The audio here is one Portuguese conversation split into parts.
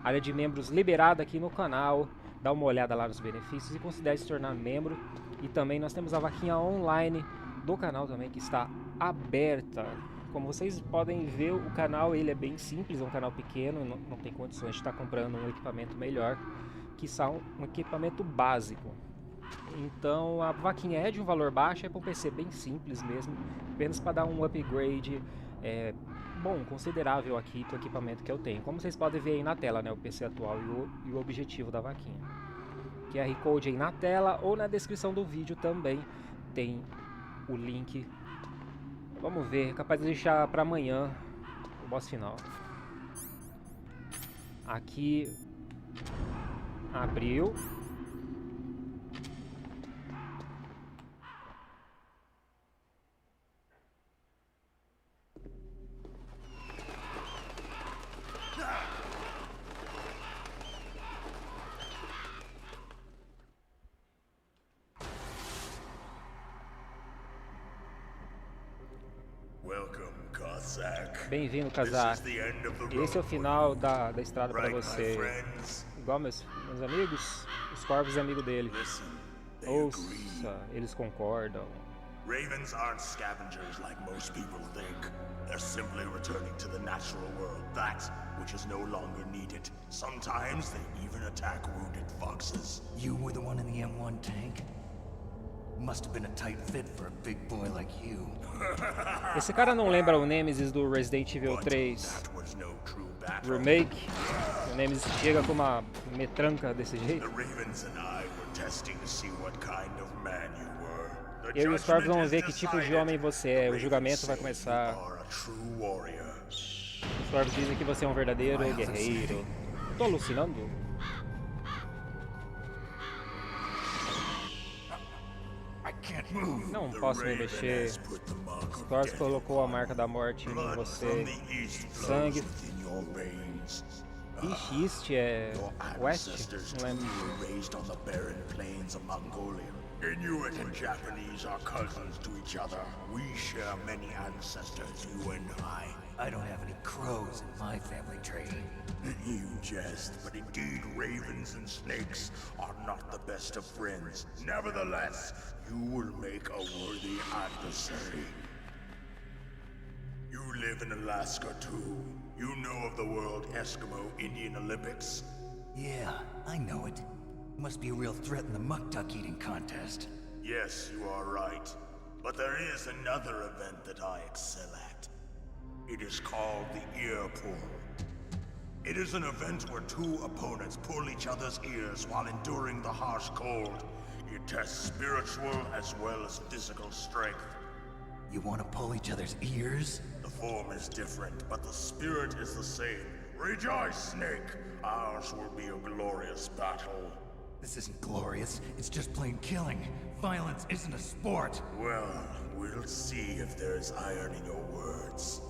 área de membros liberada aqui no canal. Dá uma olhada lá nos benefícios e considere se tornar membro. E também nós temos a Vaquinha Online do canal também, que está aberta. Como vocês podem ver, o canal ele é bem simples, é um canal pequeno, não tem condições de estar comprando um equipamento melhor, que são um equipamento básico. Então a vaquinha é de um valor baixo, é para um PC bem simples mesmo, apenas para dar um upgrade bom, considerável aqui do equipamento que eu tenho. Como vocês podem ver aí na tela, né, o PC atual e o objetivo da vaquinha. QR Code aí na tela ou na descrição do vídeo também tem o link. Vamos ver, capaz de deixar para amanhã o boss final. Aqui abriu. Bem-vindo, casaco. Esse é o final da estrada para você. Igual meus amigos, os corvos é amigo dele. Ouça, eles concordam. Ravens aren't scavengers like most people think. They're simply returning to the natural world, that which is no longer needed. Sometimes they even attack wounded foxes. You were the one in the M1 tank? Must have been a tight fit for a big boy like you. Esse cara não lembra o Nemesis do Resident Evil 3 Remake? O Nemesis chega com uma metranca desse jeito. Eu e os corvos vamos ver que tipo de homem você é. O julgamento vai começar. Os corvos dizem que você é um verdadeiro guerreiro. Tô alucinando? Não posso me mexer. Thor colocou a marca da morte em você. Sangue. Ixi, Este é Oeste? Não lembro. Inuit and Japanese are cousins to each other. We share many ancestors, you and I don't have any crows in my family tree. You jest, but indeed ravens and snakes are not the best of friends. Nevertheless, you will make a worthy adversary. You live in Alaska too. You know of the World Eskimo Indian Olympics? Yeah, I know it. Must be a real threat in the muck duck eating contest. Yes, you are right. But there is another event that I excel at. It is called the ear pull. It is an event where two opponents pull each other's ears while enduring the harsh cold. It tests spiritual as well as physical strength. You want to pull each other's ears? The form is different, but the spirit is the same. Rejoice, Snake! Ours will be a glorious battle. This isn't glorious, it's just plain killing. Violence isn't a sport. Well, we'll see if there's iron in your words.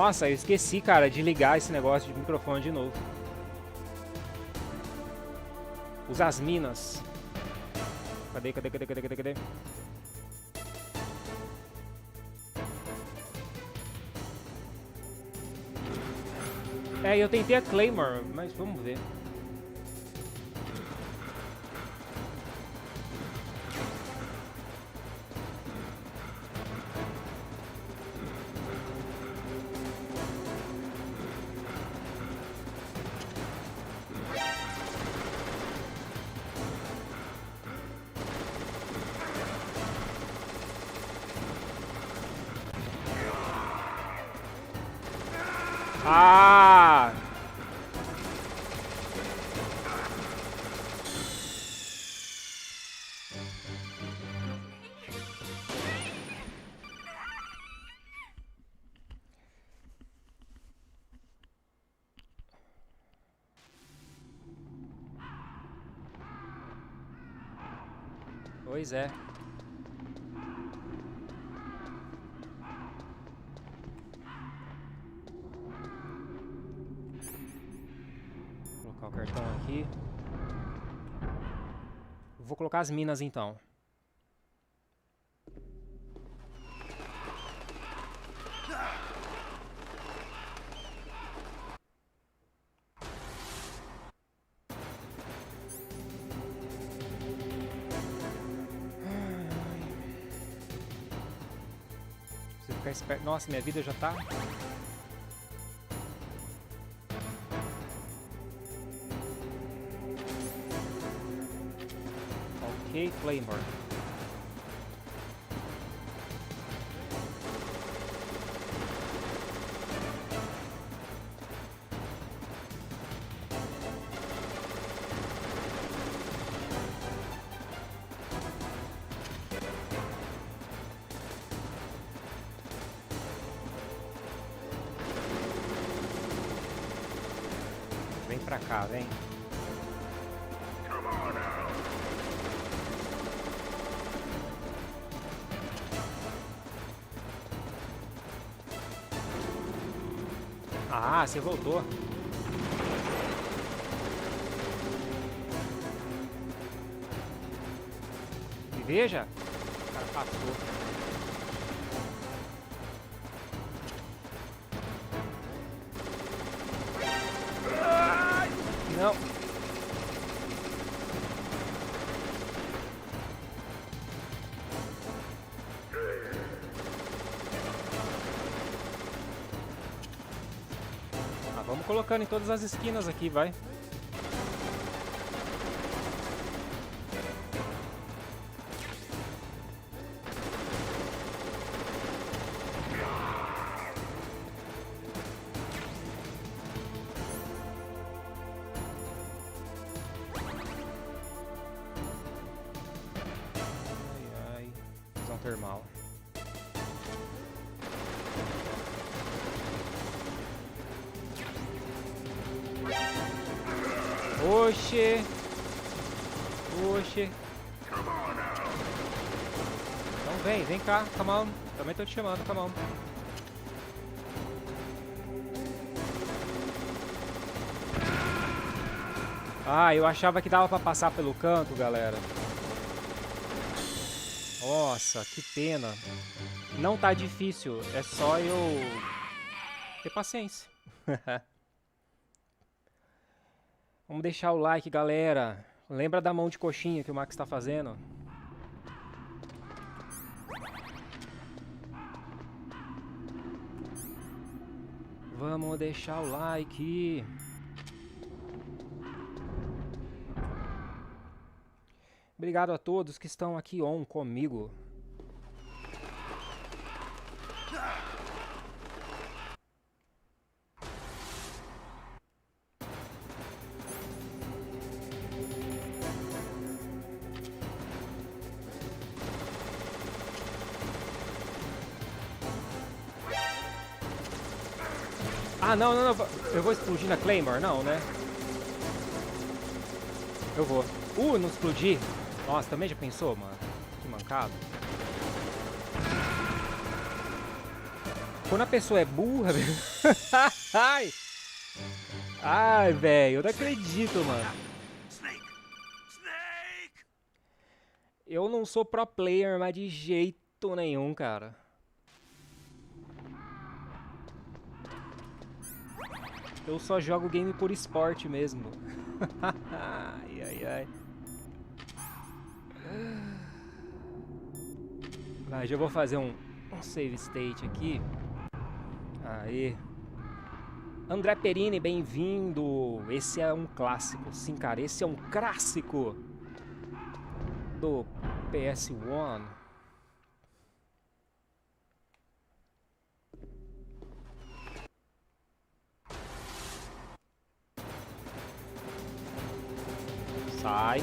Nossa, eu esqueci, cara, de ligar esse negócio de microfone de novo. Usar as minas. Cadê? É, eu tentei a Claymore, mas vamos ver. Ah! Pois é. Vou colocar o cartão aqui. Vou colocar as minas então. Preciso ficar esperto. Nossa, minha vida já tá. Ok, Claymore. Vem pra cá, vem. Ah, você voltou. E veja. O cara passou. Não. Vamos colocando em todas as esquinas aqui, vai. Ai, visão termal. Oxê. Oxê. Então vem cá, come on. Também tô te chamando, come on. Ah, eu achava que dava pra passar pelo canto, galera. Nossa, que pena. Não tá difícil, é só eu ter paciência. Vamos deixar o like, galera. Lembra da mão de coxinha que o Max tá fazendo? Vamos deixar o like. Obrigado a todos que estão aqui on comigo. Ah, não. Eu vou explodir na Claymore? Não, né? Eu vou. Não explodi. Nossa, também já pensou, mano? Que mancado. Quando a pessoa é burra, velho. Ai! Ai, velho, eu não acredito, mano. Eu não sou pro player, mas de jeito nenhum, cara. Eu só jogo game por esporte mesmo. Ai, ai, ai. Mas já vou fazer um save state aqui. Aí. André Perini, bem-vindo. Esse é um clássico. Sim, cara, esse é um clássico do PS1. Sai.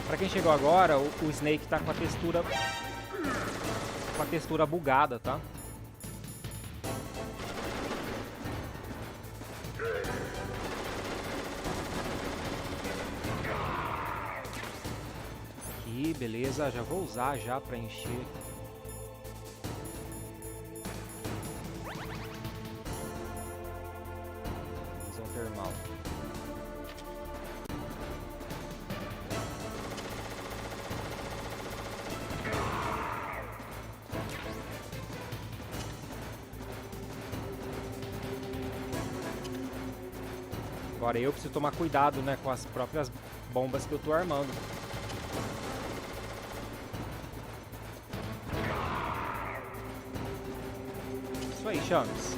Pra quem chegou agora, o Snake tá com a textura bugada, tá? Aqui, beleza, já vou usar já pra encher. Visão termal. Agora eu preciso tomar cuidado, né, com as próprias bombas que eu tô armando. Isso aí, Champs.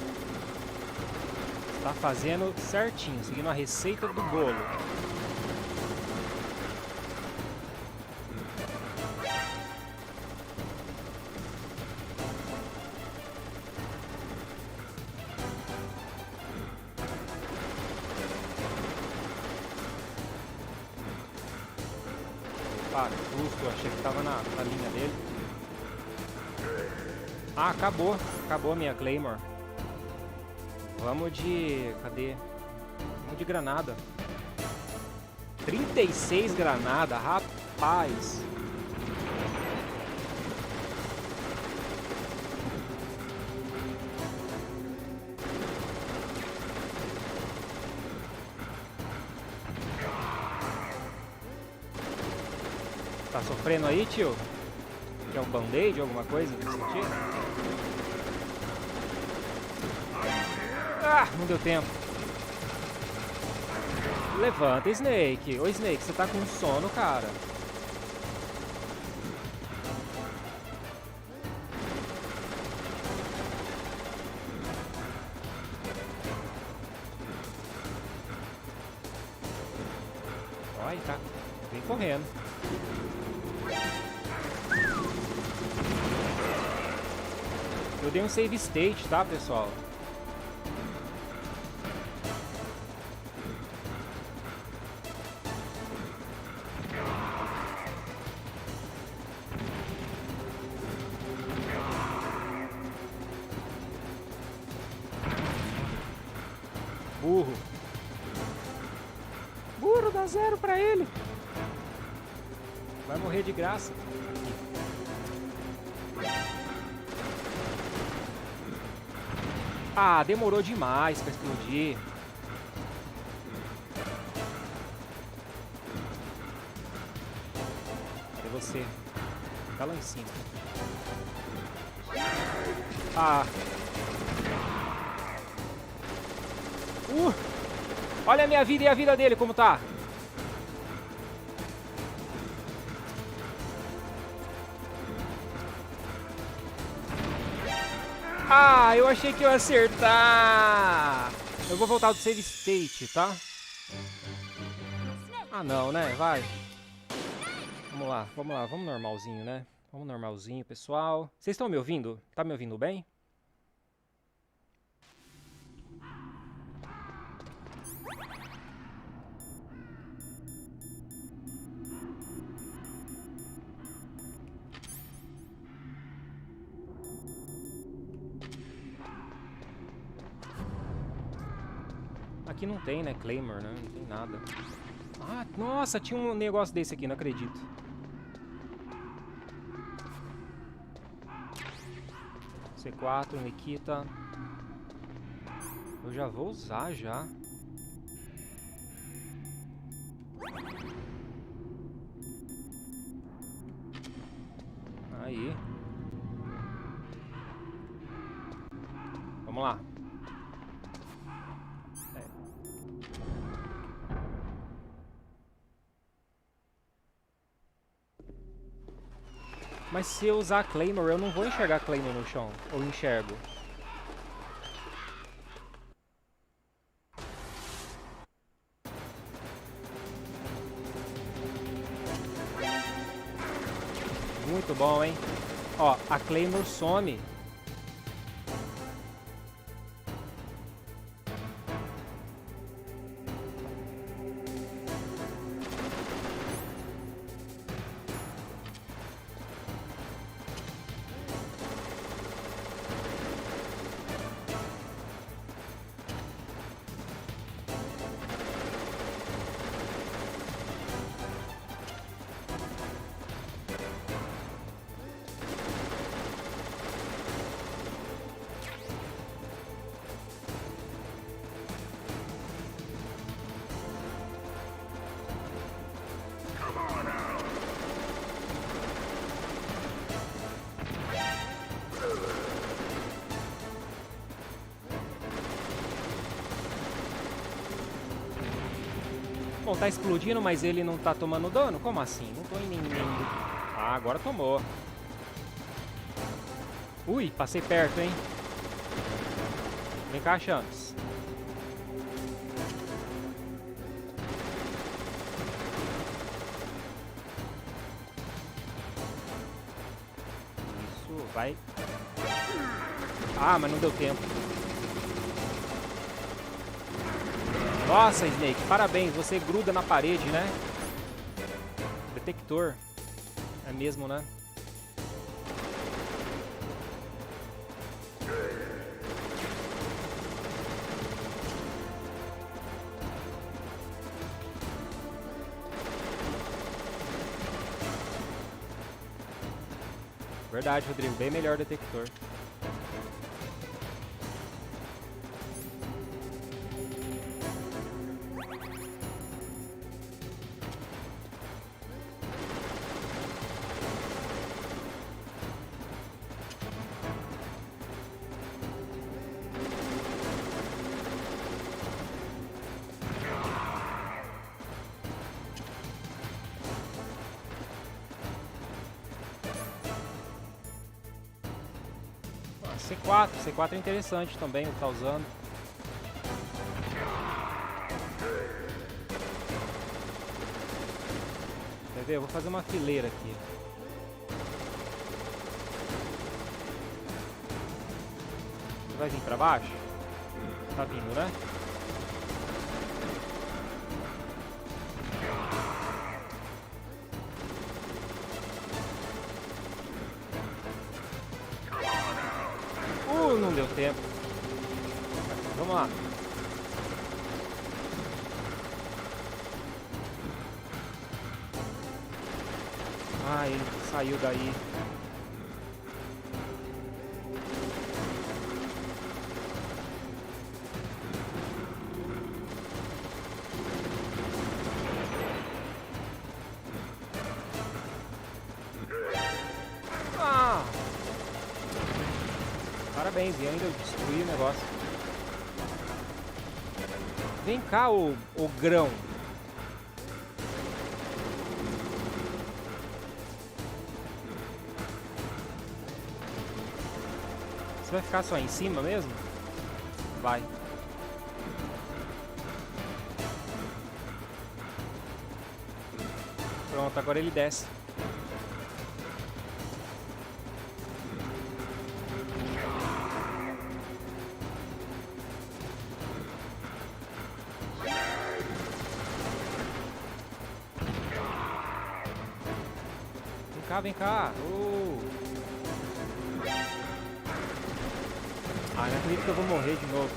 Tá fazendo certinho, seguindo a receita do bolo. Ah, justo, eu achei que tava na linha dele. Ah, acabou. Acabou a minha Claymore. Vamos de... cadê? Vamos de granada. 36 granada, rapaz. Tá sofrendo aí, tio? Quer um band-aid, alguma coisa nesse sentido? Ah, não deu tempo. Levanta, Snake. Ô, Snake, você tá com sono, cara. Olha, tá. Vem correndo. Eu dei um save state, tá, pessoal? Burro. Burro, dá 0 pra ele. Vai morrer de graça. Ah, demorou demais pra explodir. Cadê você? Tá lá em cima. Ah. Olha a minha vida e a vida dele como tá. Ah, eu achei que eu ia acertar. Eu vou voltar do save state, tá? Ah, não, né? Vai. Vamos lá, vamos lá. Vamos normalzinho, né? Vamos normalzinho, pessoal. Vocês estão me ouvindo? Tá me ouvindo bem? Aqui não tem, né? Claimer, né? Não tem nada. Ah, nossa, tinha um negócio desse aqui, não acredito. C4, Nikita. Eu já vou usar já. Aí. Vamos lá. Mas se eu usar Claymore, eu não vou enxergar Claymore no chão. Ou enxergo? Muito bom, hein? Ó, a Claymore some. Bom, tá explodindo, mas ele não tá tomando dano? Como assim? Não tô em nenhum... Ah, agora tomou. Ui, passei perto, hein? Vem cá, Chames. Isso, vai. Ah, mas não deu tempo. Nossa, Snake, parabéns, você gruda na parede, né? Detector. É mesmo, né? Verdade, Rodrigo, bem melhor detector. C4 é interessante também, o que tá usando. Quer ver? Eu vou fazer uma fileira aqui. Você vai vir pra baixo? Tá vindo, né? Não deu tempo. Vamos lá. Ah, ele saiu daí. Parabéns, e ainda eu destruí o negócio. Vem cá, o grão. Você vai ficar só em cima mesmo? Vai. Pronto, agora ele desce. Vem cá. Ah, não acredito que eu vou morrer de novo.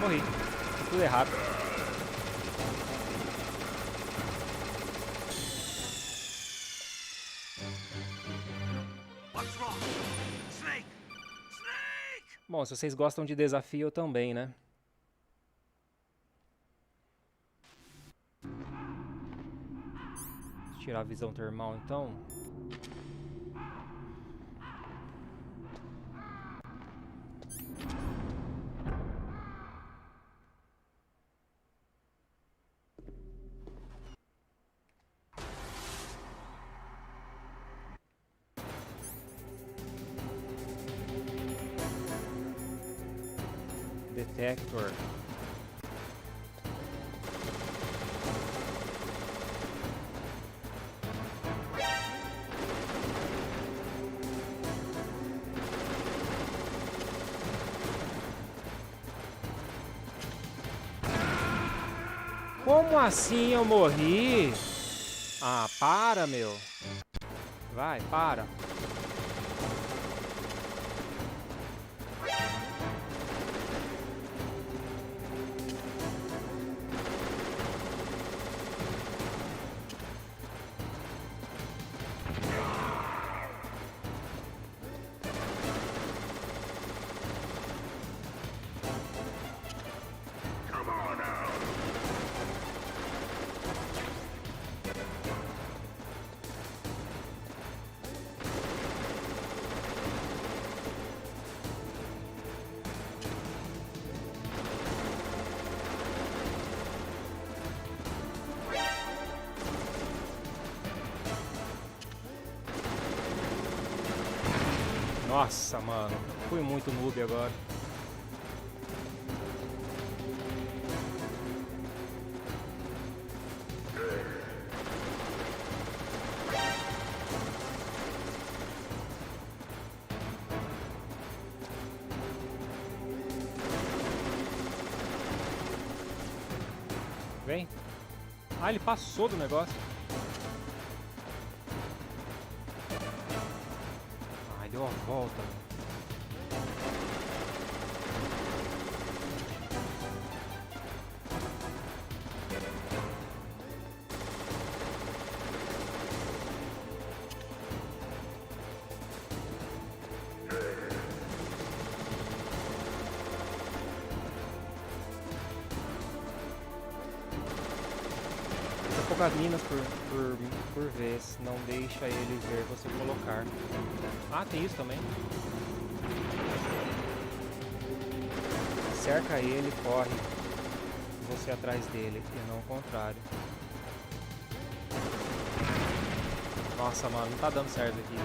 Morri. Fiz tudo errado. Bom, se vocês gostam de desafio, eu também, né? Vou tirar a visão termal, então. Detector. Como assim eu morri? Ah, para, meu. Vai, para. Nossa, mano. Fui muito noob agora. Vem. Ah, ele passou do negócio. Ah, deu a volta. Poucas minas por vez, não deixa ele ver você colocar. Ah, tem isso também. Cerca ele, corre você atrás dele e não o contrário. Nossa, mano, não tá dando certo aqui.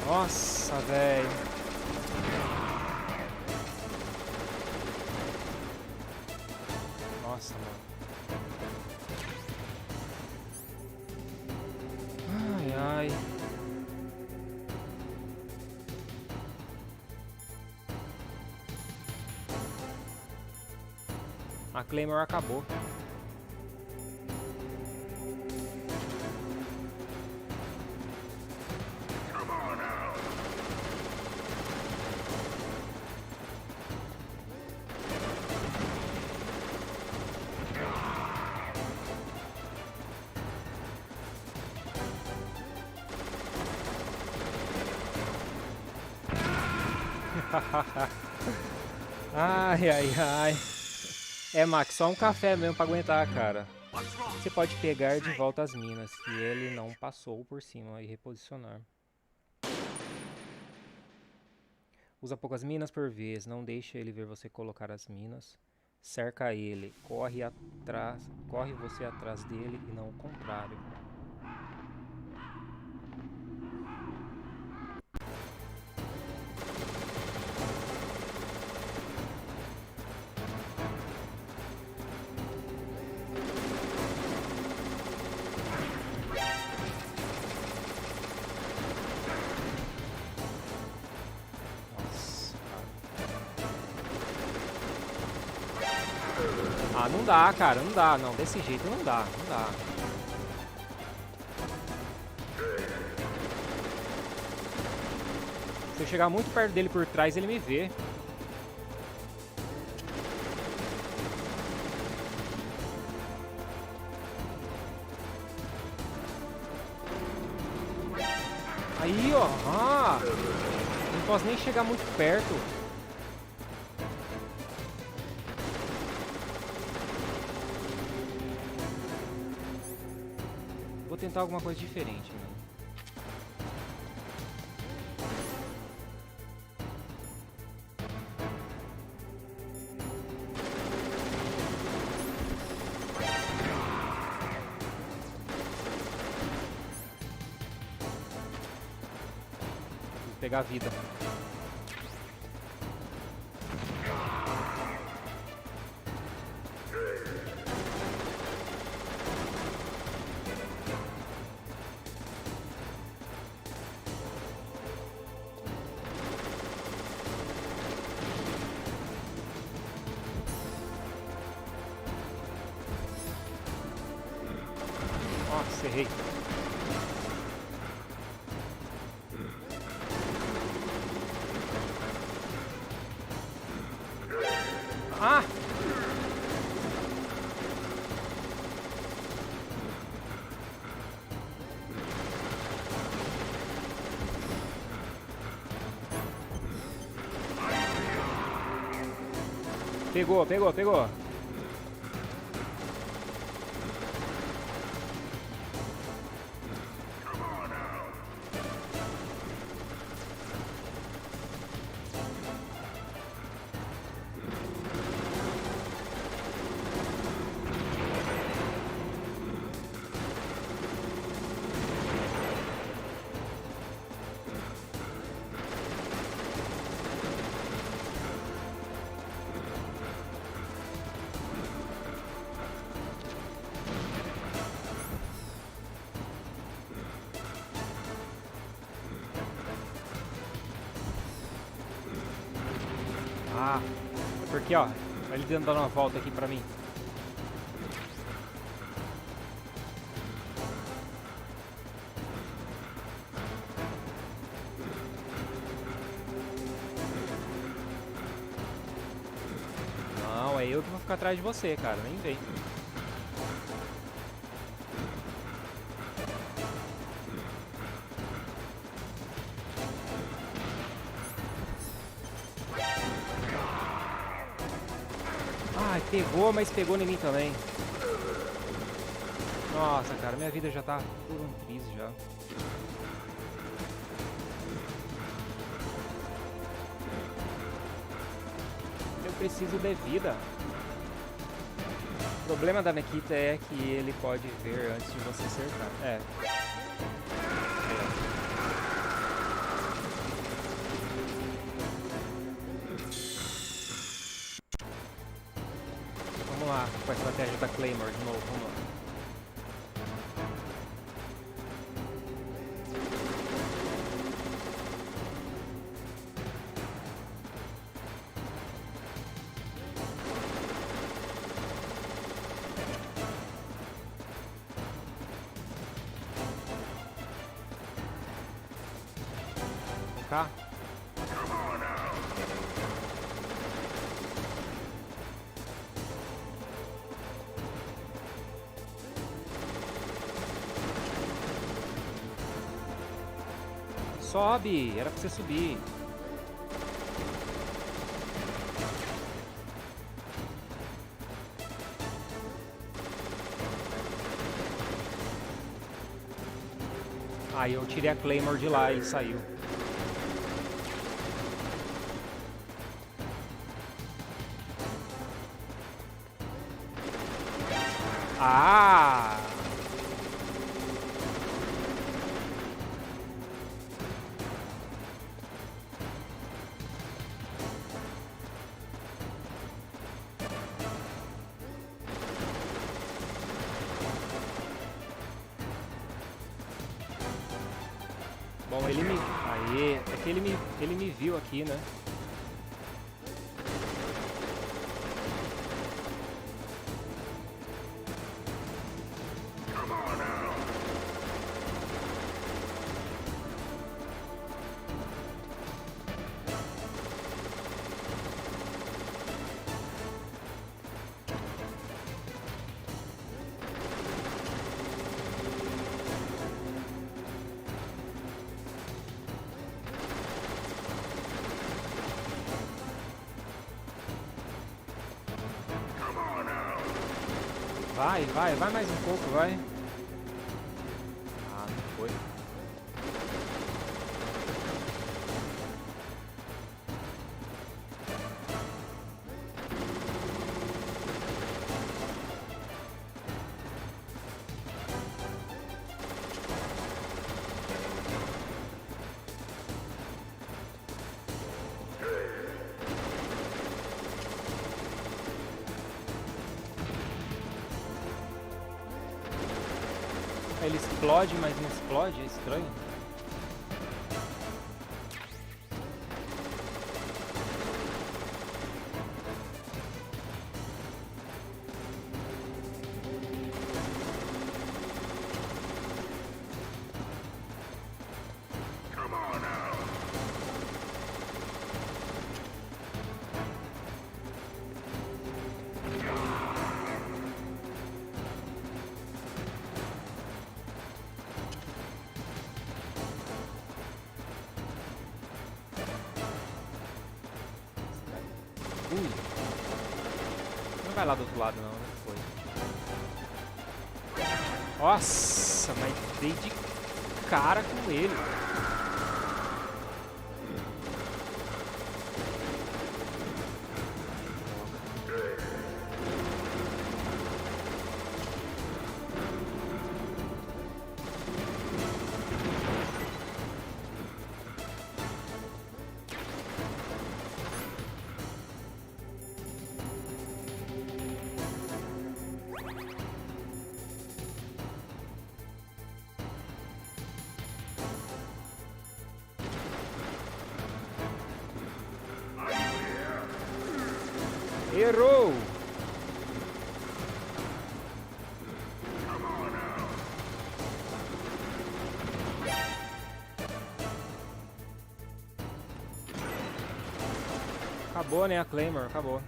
Nossa, velho. Nossa, mano. Ai, ai. A Claymore acabou. Ai, ai, ai. É, Max, só um café mesmo pra aguentar, cara. Você pode pegar de volta as minas que ele não passou por cima e reposicionar. Usa poucas minas por vez, não deixa ele ver você colocar as minas. Cerca ele, corre você atrás dele e não o contrário. dá, cara, não dá, não. Desse jeito não dá, não dá. Se eu chegar muito perto dele por trás, ele me vê. Aí, ó. Ah, não posso nem chegar muito perto. Vou tentar alguma coisa diferente, mano. Vou pegar a vida. Nossa, errei. Ah! Pegou, pegou, pegou. Ah, é porque, ó, ele dando uma volta aqui pra mim. Não, é eu que vou ficar atrás de você, cara, nem vem. Ai, pegou, mas pegou em mim também. Nossa, cara, minha vida já tá por um triz já. Eu preciso de vida. O problema da Nikita é que ele pode ver antes de você acertar. É. Vamos lá, com a estratégia da Claymore de novo, vamos lá. Vem cá. Sobe, era pra você subir. Aí eu tirei a Claymore de lá e ele saiu. Ah! Bom, ele me... Aê, é que ele me viu aqui, né? Vai mais um pouco, vai. Ah, não foi. Ele explode, mas não explode, é estranho. Não vai lá do outro lado não, né? Foi. Nossa, mas dei de cara com ele. Errou! Acabou, né, a Claymore, acabou.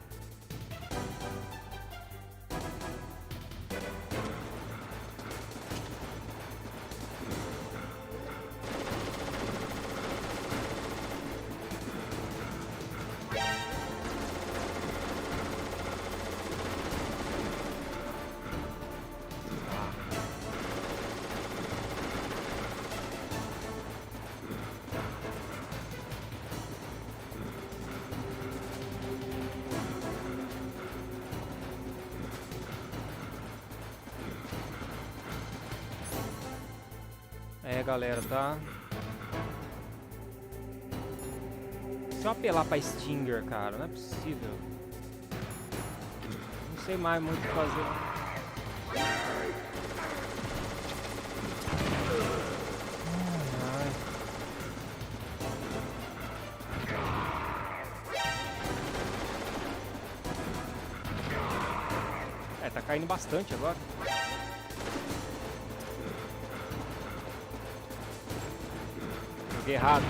É, galera, tá? Se eu apelar pra Stinger, cara, não é possível. Não sei mais muito o que fazer. É, tá caindo bastante agora. Errado.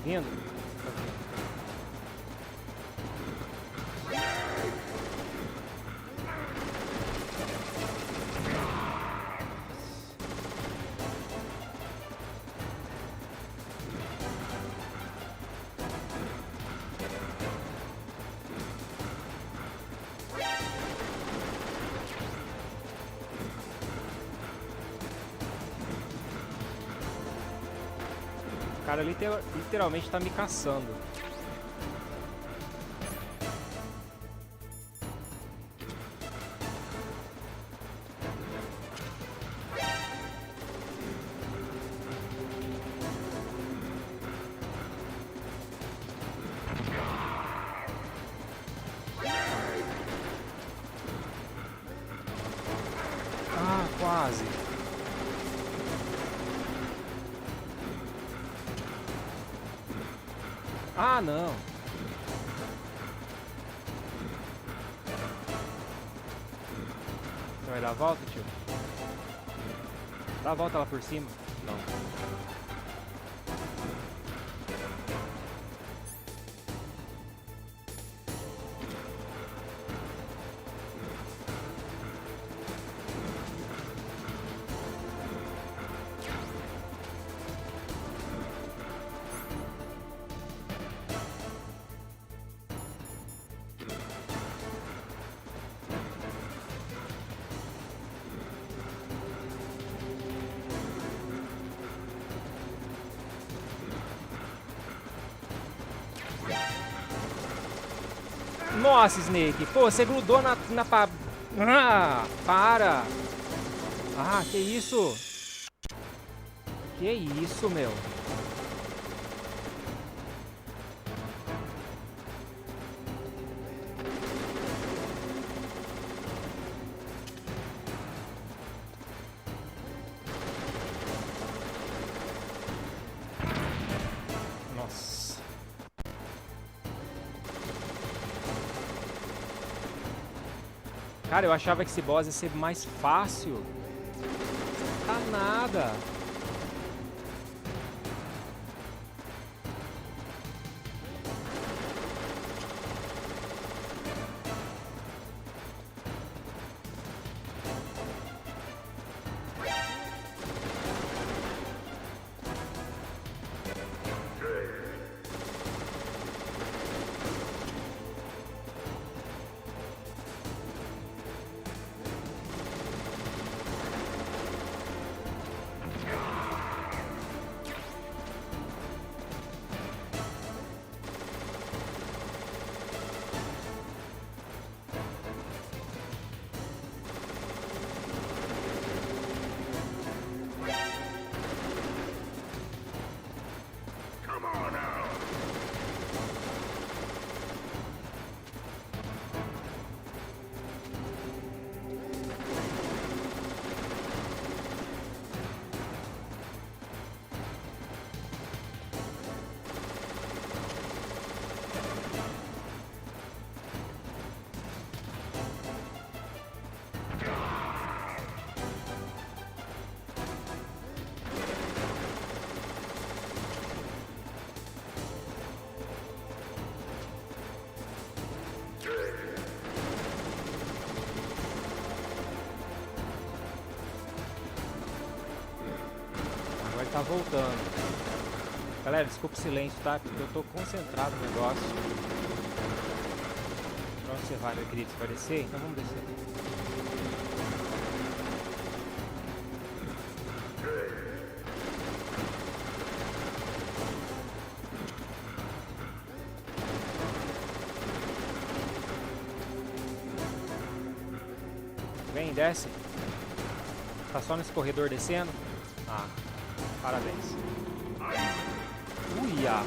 Vindo? O cara literalmente tá me caçando. Ah, quase. Ah, não. vai dar a volta, tio? Dá a volta lá por cima. Não. Nossa, Snake. Pô, você grudou na pá. Ah, para. Ah, que isso? Que isso, meu? Nossa. Cara, eu achava que esse boss ia ser mais fácil. Tá nada. Tá voltando. Galera, desculpa o silêncio, tá? Porque eu tô concentrado no negócio. Pra onde você vai, meu querido? Você vai descer? Então vamos descer. Vem, desce. Tá só nesse corredor descendo? Ah. Parabéns. Uia!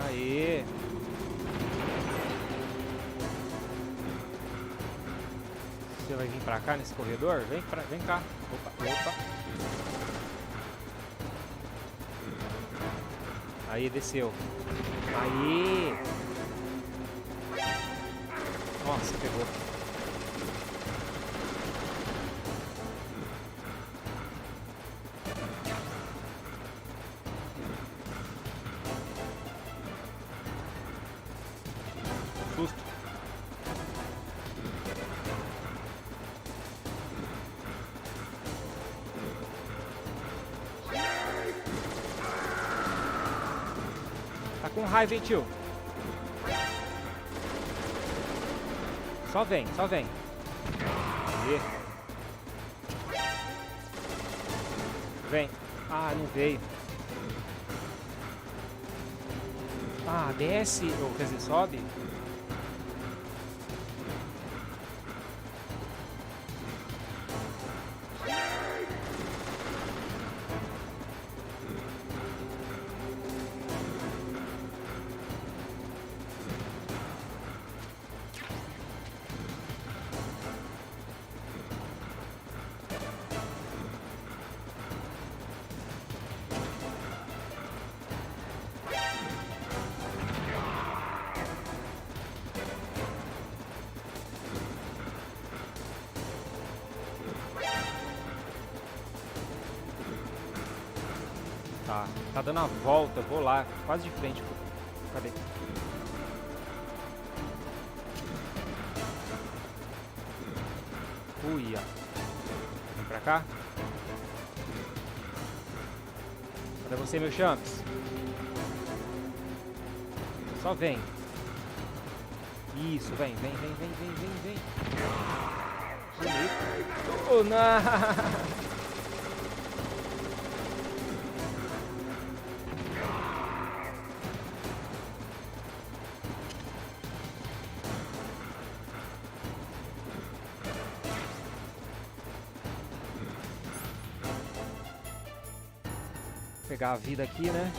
Aê! Você vai vir pra cá nesse corredor? Vem cá. Opa, opa. Aí, desceu. Aí! Nossa, pegou. Susto. Tá com raiva, hein, tio? Só vem, só vem. Aí. Vem. Ah, não veio. Ah, desce, ou quer dizer, sobe. Tá dando a volta, vou lá, quase de frente. Cadê? Uia. Vem pra cá. Cadê você, meu champs? Só vem. Isso, vem. Oh, não! Pegar a vida aqui, né?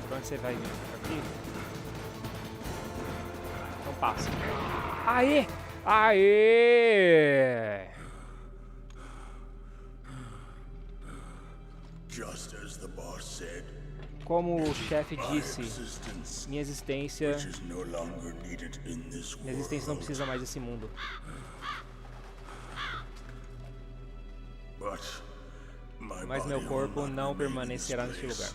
Por onde você vai vir? Aqui? Então passa. Aê! Aê! Just as the boss said, como o chefe disse, minha existência não precisa mais desse mundo. Mas meu corpo não permanecerá neste lugar.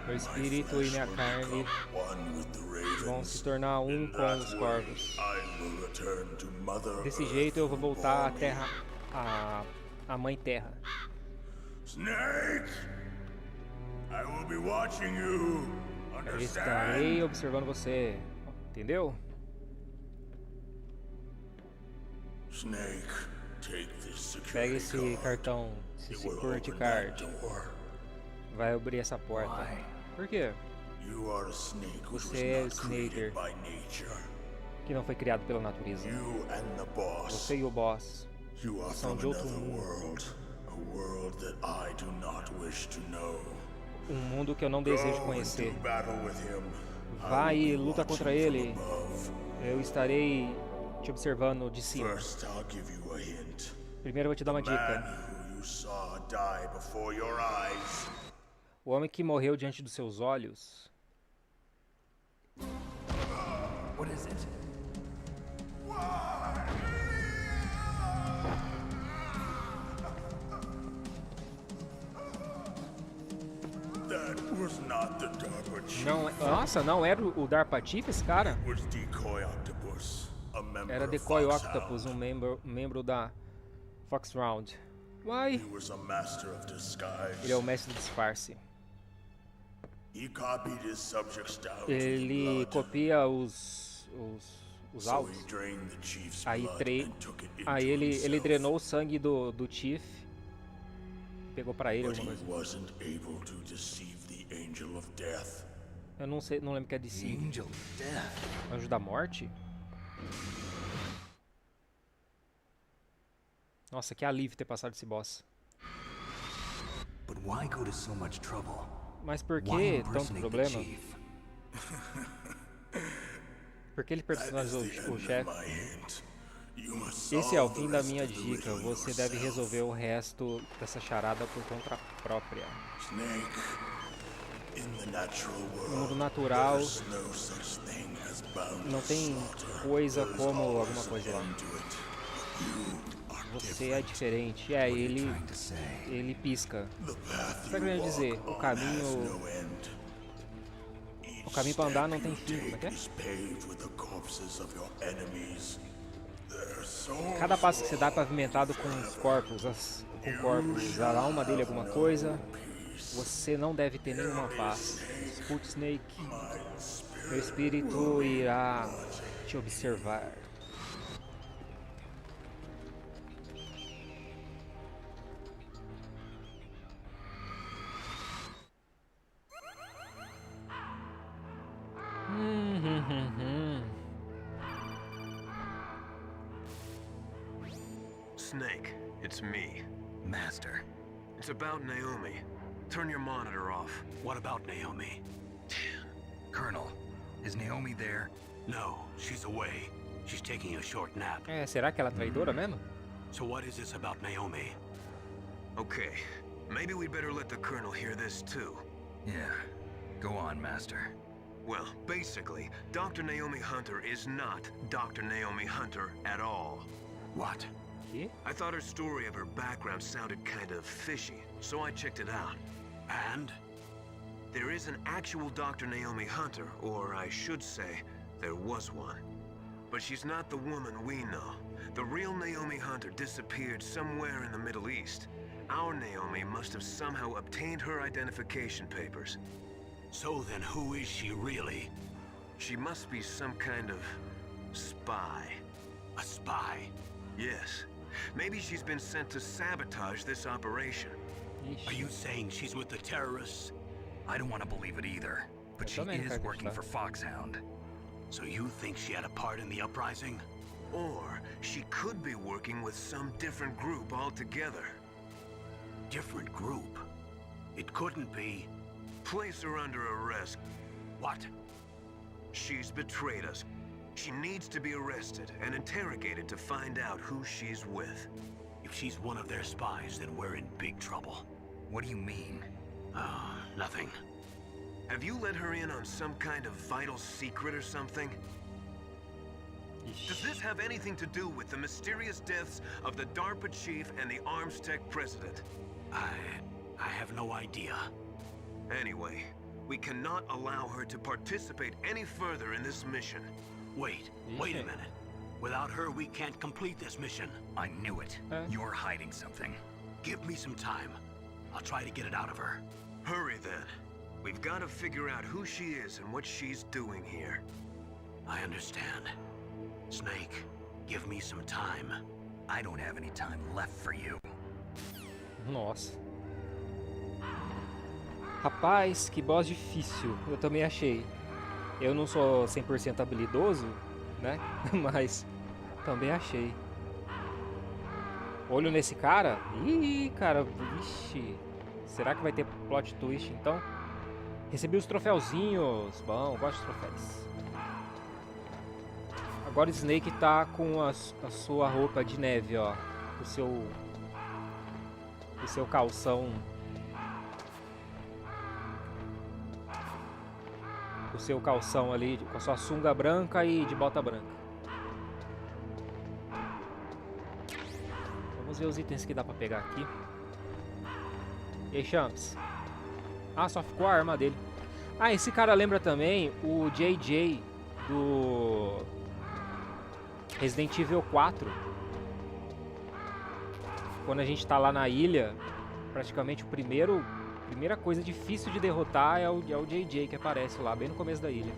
Meu espírito e minha carne vão se tornar um com os corvos. Desse jeito eu vou voltar à terra, à mãe terra. Snake! Eu estarei observando você, entendeu? Pega esse cartão, esse security card. Vai abrir essa porta. Por quê? Você é o Snaker, que não foi criado pela natureza. Você e o boss são de outro mundo. Um mundo que eu não desejo conhecer. Vai e luta contra ele. Eu estarei te observando de cima. Primeiro eu vou te dar uma dica. O homem que morreu diante dos seus olhos. What is it? Não, nossa, não era o Darpa Chief esse cara? Era Decoy Octopus, um membro da Fox Round. Uai! Ele é o mestre do disfarce. Ele copia os alvos. Aí ele drenou o sangue do Chief. Pegou pra ele alguma coisa. Eu não sei, não lembro que é de si. Anjo da Morte? Nossa, que alívio ter passado esse boss. Mas por que tanto problema? Por que ele personalizou o chefe? Esse é o fim da minha dica. Você deve resolver o resto dessa charada por conta própria. No mundo natural não tem coisa como alguma coisa lá. Você é diferente. Ele pisca. O que tá querendo dizer? O caminho pra andar não tem fim, como é que é? Cada passo que você dá é pavimentado com os corpos, a alma dele é alguma coisa. Você não deve ter nenhuma paz. Escute, Snake. Meu espírito irá te observar. Snake, it's me. Master. It's about Naomi. Turn your monitor off. What about Naomi? Colonel, is Naomi there? No, she's away. She's taking a short nap. Será que ela é traidora mesmo? So what is this about Naomi? Okay, maybe we'd better let the Colonel hear this too. Yeah, go on, Master. Well, basically, Dr. Naomi Hunter is not Dr. Naomi Hunter at all. What? Que? I thought her story of her background sounded kind of fishy, so I checked it out. And? There is an actual Dr. Naomi Hunter, or I should say, there was one. But she's not the woman we know. The real Naomi Hunter disappeared somewhere in the Middle East. Our Naomi must have somehow obtained her identification papers. So then who is she really? She must be some kind of spy. A spy? Yes. Maybe she's been sent to sabotage this operation. Are you saying she's with the terrorists? I don't want to believe it either, but she também não is quero working acreditar. for Foxhound. So you think she had a part in the uprising? Or she could be working with some different group altogether. Different group? It couldn't be... Place her under arrest. What? She's betrayed us. She needs to be arrested and interrogated to find out who she's with. If she's one of their spies, then we're in big trouble. What do you mean? Nothing. Have you let her in on some kind of vital secret or something? Does this have anything to do with the mysterious deaths of the DARPA chief and the Arms Tech president? I have no idea. Anyway, we cannot allow her to participate any further in this mission. Wait a minute. Without her, we can't complete this mission. I knew it. You're hiding something. Give me some time. I'll try to get it out of her. Hurry then. We've got to figure out who she is and what she's doing here. I understand. Snake, give me some time. I don't have any time left for you. Nossa. Rapaz, que boss difícil. Eu também achei. Eu não sou 100% habilidoso, né? Mas também achei. Olho nesse cara. Ih, cara. Ixi. Será que vai ter plot twist, então? Recebi os troféuzinhos. Bom, gosto de troféus. Agora o Snake tá com a sua roupa de neve, ó. O seu calção. O seu calção ali, com a sua sunga branca e de bota branca. Vamos ver os itens que dá pra pegar aqui. E aí, Champs? Ah, só ficou a arma dele. Ah, esse cara lembra também o JJ do Resident Evil 4. Quando a gente tá lá na ilha, praticamente a primeira coisa difícil de derrotar é o JJ que aparece lá, bem no começo da ilha.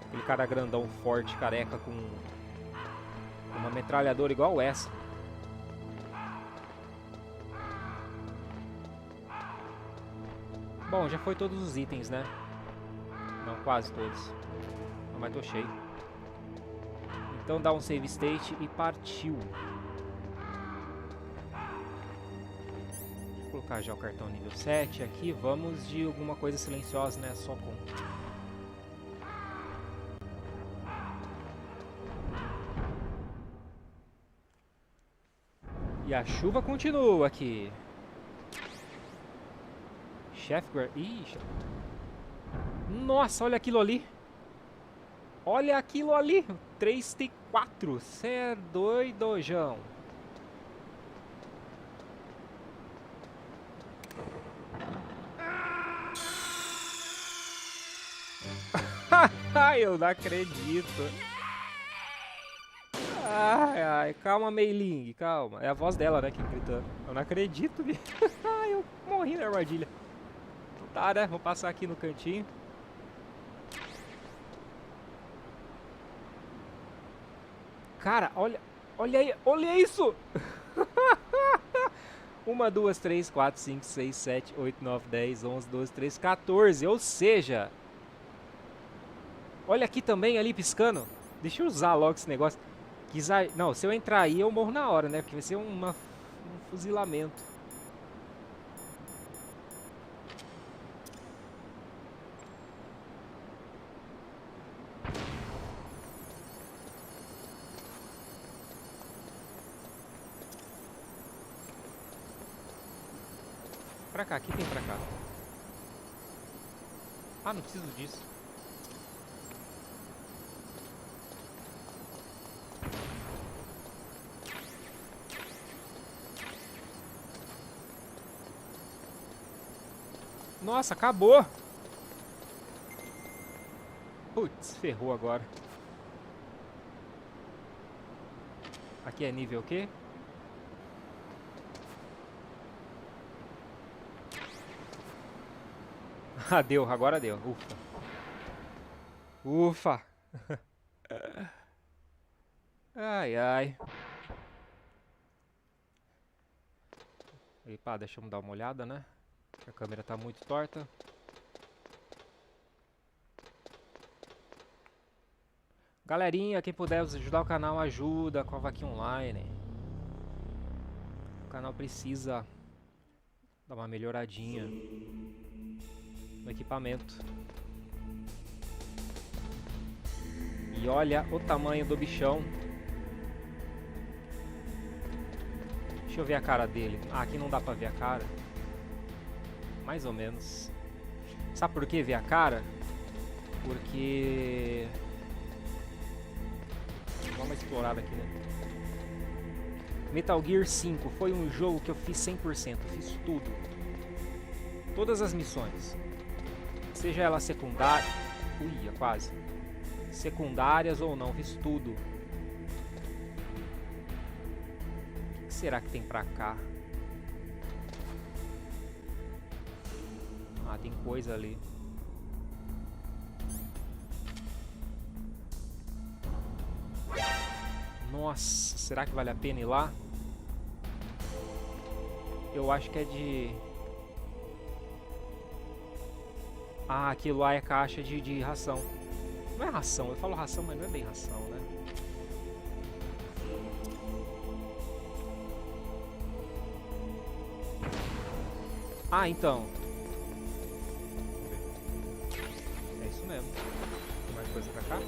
Aquele cara grandão, forte, careca, com uma metralhadora igual essa. Bom, já foi todos os itens, né? Não, quase todos. Não, mas tô cheio. Então dá um save state e partiu. Vou colocar já o cartão nível 7 aqui. Vamos de alguma coisa silenciosa, né? Só com. E a chuva continua aqui. Chef Guard. Ixi. Nossa, olha aquilo ali. Olha aquilo ali. 3T4. Cê é doido, João. Eu não acredito. Ai, ai, calma, Mei-Ling, calma. É a voz dela, né, que gritando. Eu não acredito, bicho. Eu morri na armadilha. Tá, né? Vou passar aqui no cantinho. Cara, olha isso! 1, 2, 3, 4, 5, 6, 7, 8, 9, 10, 11, 12, 13, 14. Ou seja... Olha aqui também, ali piscando. Deixa eu usar logo esse negócio. Não, se eu entrar aí eu morro na hora, né? Porque vai ser um fuzilamento. Pra cá, aqui tem pra cá. Ah, não preciso disso. Nossa, acabou. Putz, ferrou agora. Aqui é nível o quê? Ah, deu, agora deu. Ufa. Ufa. Ai, ai. Epa, deixa eu dar uma olhada, né? A câmera tá muito torta. Galerinha, quem puder ajudar o canal, ajuda com a Vaquinha Online. O canal precisa dar uma melhoradinha no equipamento. E olha o tamanho do bichão. Deixa eu ver a cara dele. Ah, aqui não dá pra ver a cara. Mais ou menos. Sabe por que ver a cara? Porque... Vamos dar uma explorada aqui, né? Metal Gear 5 foi um jogo que eu fiz 100%. Fiz tudo. Todas as missões. Seja ela secundária... Ui, quase. Secundárias ou não, fiz tudo. O que será que tem pra cá? Ah, tem coisa ali. Nossa, será que vale a pena ir lá? Eu acho que é de... Ah, aquilo lá é caixa de ração. Não é ração, eu falo ração, mas não é bem ração, né? Ah, então. É isso mesmo. Tem mais coisa pra cá?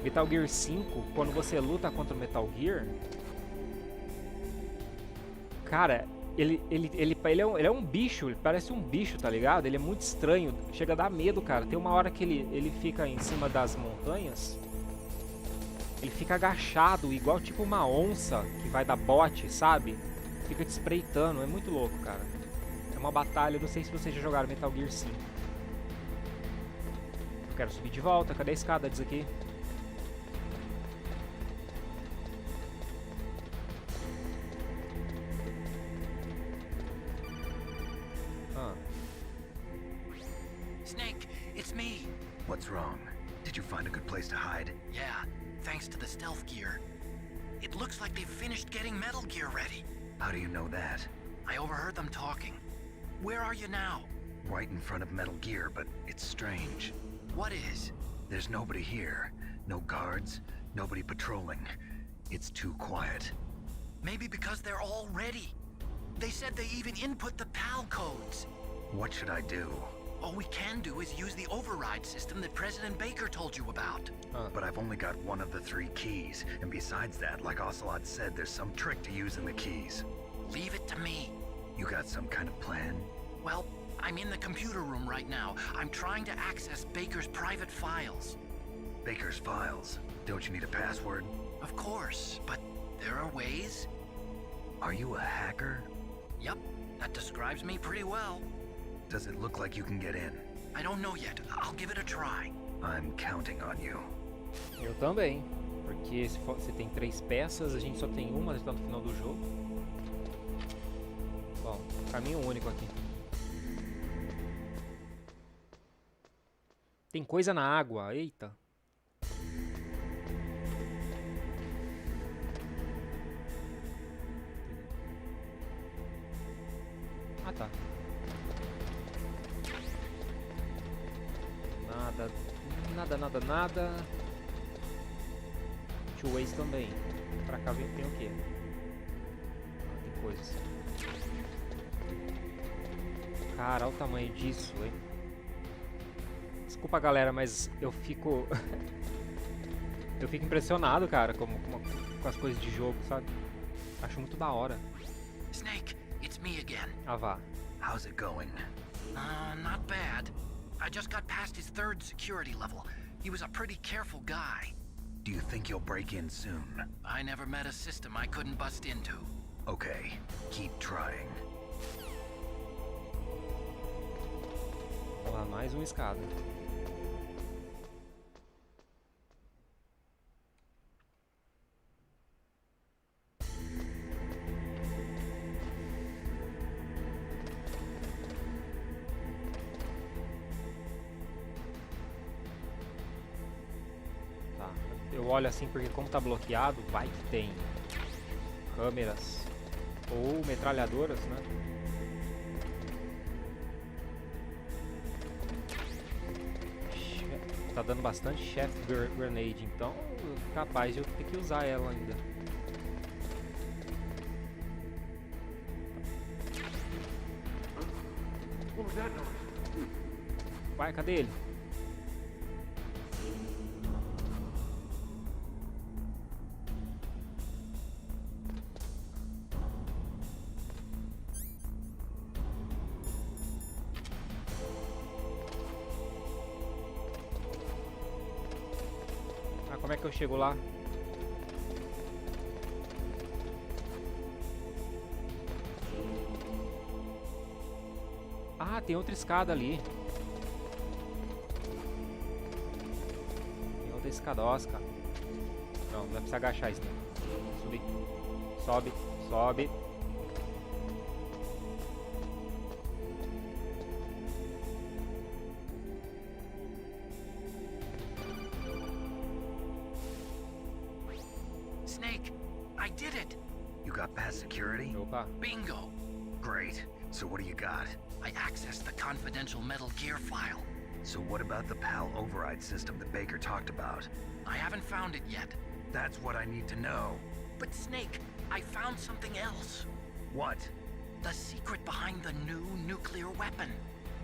Metal Gear 5, quando você luta contra o Metal Gear... Cara, ele é um bicho, ele parece um bicho, tá ligado? Ele é muito estranho, chega a dar medo, cara. Tem uma hora que ele fica em cima das montanhas, ele fica agachado, igual tipo uma onça que vai dar bote, sabe? Fica te espreitando, é muito louco, cara. É uma batalha, não sei se vocês já jogaram Metal Gear 5. Eu quero subir de volta, cadê a escada disso aqui? Snake, it's me. What's wrong? Did you find a good place to hide? Yeah, thanks to the stealth gear. It looks like they've finished getting Metal Gear ready. How do you know that? I overheard them talking. Where are you now? Right in front of Metal Gear, but it's strange. What is? There's nobody here. No guards, nobody patrolling. It's too quiet. Maybe because they're all ready. They said they even input the PAL codes. What should I do? All we can do is use the override system that President Baker told you about. But I've only got one of the 3 keys, and besides that, like Ocelot said, there's some trick to using the keys. Leave it to me. You got some kind of plan? Well, I'm in the computer room right now. I'm trying to access Baker's private files. Baker's files? Don't you need a password? Of course, but there are ways. Are you a hacker? Yep, that describes me pretty well. Does it look like you can get in? I don't know yet. I'll give it a try. I'm counting on you. Eu também, porque se você tem 3 peças, a gente só tem uma, já tá no final do jogo. Bom, caminho único aqui. Tem coisa na água, eita. Ah, tá. Nada. Two ways também. Pra cá tem o quê? Tem coisas. Cara, olha o tamanho disso, hein? Desculpa, galera, mas eu fico... eu fico impressionado, cara, com as coisas de jogo, sabe? Acho muito da hora. Snake, it's me again. Ah, vá. How's it going? Not bad. I just got past his 3rd security level. He was a pretty careful guy. Do you think you'll break in soon? I never met a system I couldn't bust into. Okay, keep trying. Vamos lá, mais uma escada. Tá, eu olho assim porque como tá bloqueado, vai que tem câmeras ou metralhadoras, né? Tá dando bastante chef grenade, então capaz de eu ter que usar ela ainda. Vai, cadê ele? Como é que eu chego lá? Ah, tem outra escada ali. Tem outra escadosca. Não, não vai precisar agachar isso. Subir. Sobe, sobe. Snake, I did it! You got past security? Opa. Bingo! Great. So what do you got? I accessed the confidential Metal Gear file. So what about the PAL override system that Baker talked about? I haven't found it yet. That's what I need to know. But Snake, I found something else. What? The secret behind the new nuclear weapon.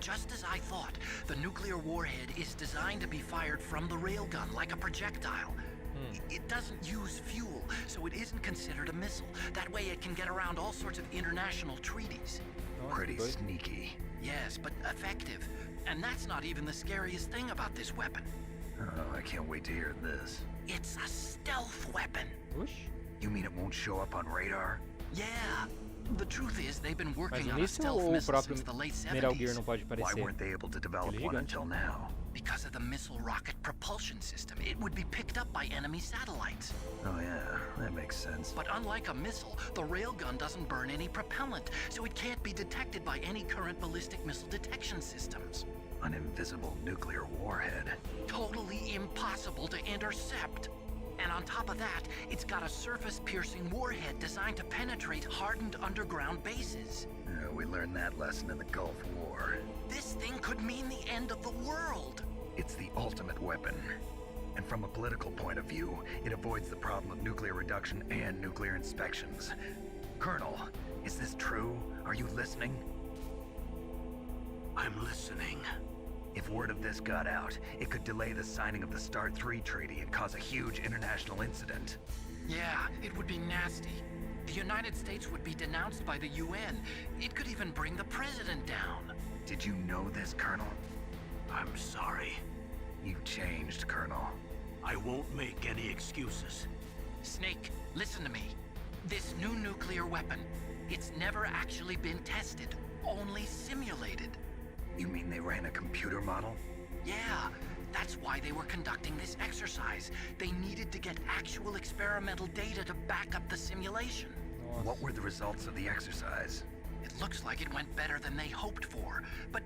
Just as I thought, the nuclear warhead is designed to be fired from the railgun like a projectile. It doesn't use fuel, so it isn't considered a missile. That way it can get around all sorts of international treaties. Pretty sneaky. Yes, but effective. And that's not even the scariest thing about this weapon. Oh, I can't wait to hear this. It's a stealth weapon. Oxi. You mean it won't show up on radar? Yeah. The truth is, they've been Mas working o on a início stealth ou o missile próprio since the late Metal Gear 70s. não pode Why aparecer? weren't they able to develop Ele é one gigante. until now? Because of the missile rocket propulsion system, it would be picked up by enemy satellites. Oh yeah, that makes sense. But unlike a missile, the railgun doesn't burn any propellant, so it can't be detected by any current ballistic missile detection systems. An invisible nuclear warhead. Totally impossible to intercept. And on top of that, it's got a surface-piercing warhead designed to penetrate hardened underground bases. We learned that lesson in the Gulf War. This thing could mean the end of the world. It's the ultimate weapon. And from a political point of view, it avoids the problem of nuclear reduction and nuclear inspections. Colonel, is this true? Are you listening? I'm listening. If word of this got out, it could delay the signing of the START 3 treaty and cause a huge international incident. Yeah, it would be nasty. The United States would be denounced by the UN. It could even bring the president down. Did you know this, Colonel? I'm sorry. You've changed, Colonel. I won't make any excuses. Snake, listen to me. This new nuclear weapon, it's never actually been tested, only simulated. You mean they ran a computer model? Yeah, that's why they were conducting this exercise. They needed to get actual experimental data to back up the simulation. What were the results of the exercise? It looks like it went better than they hoped for, but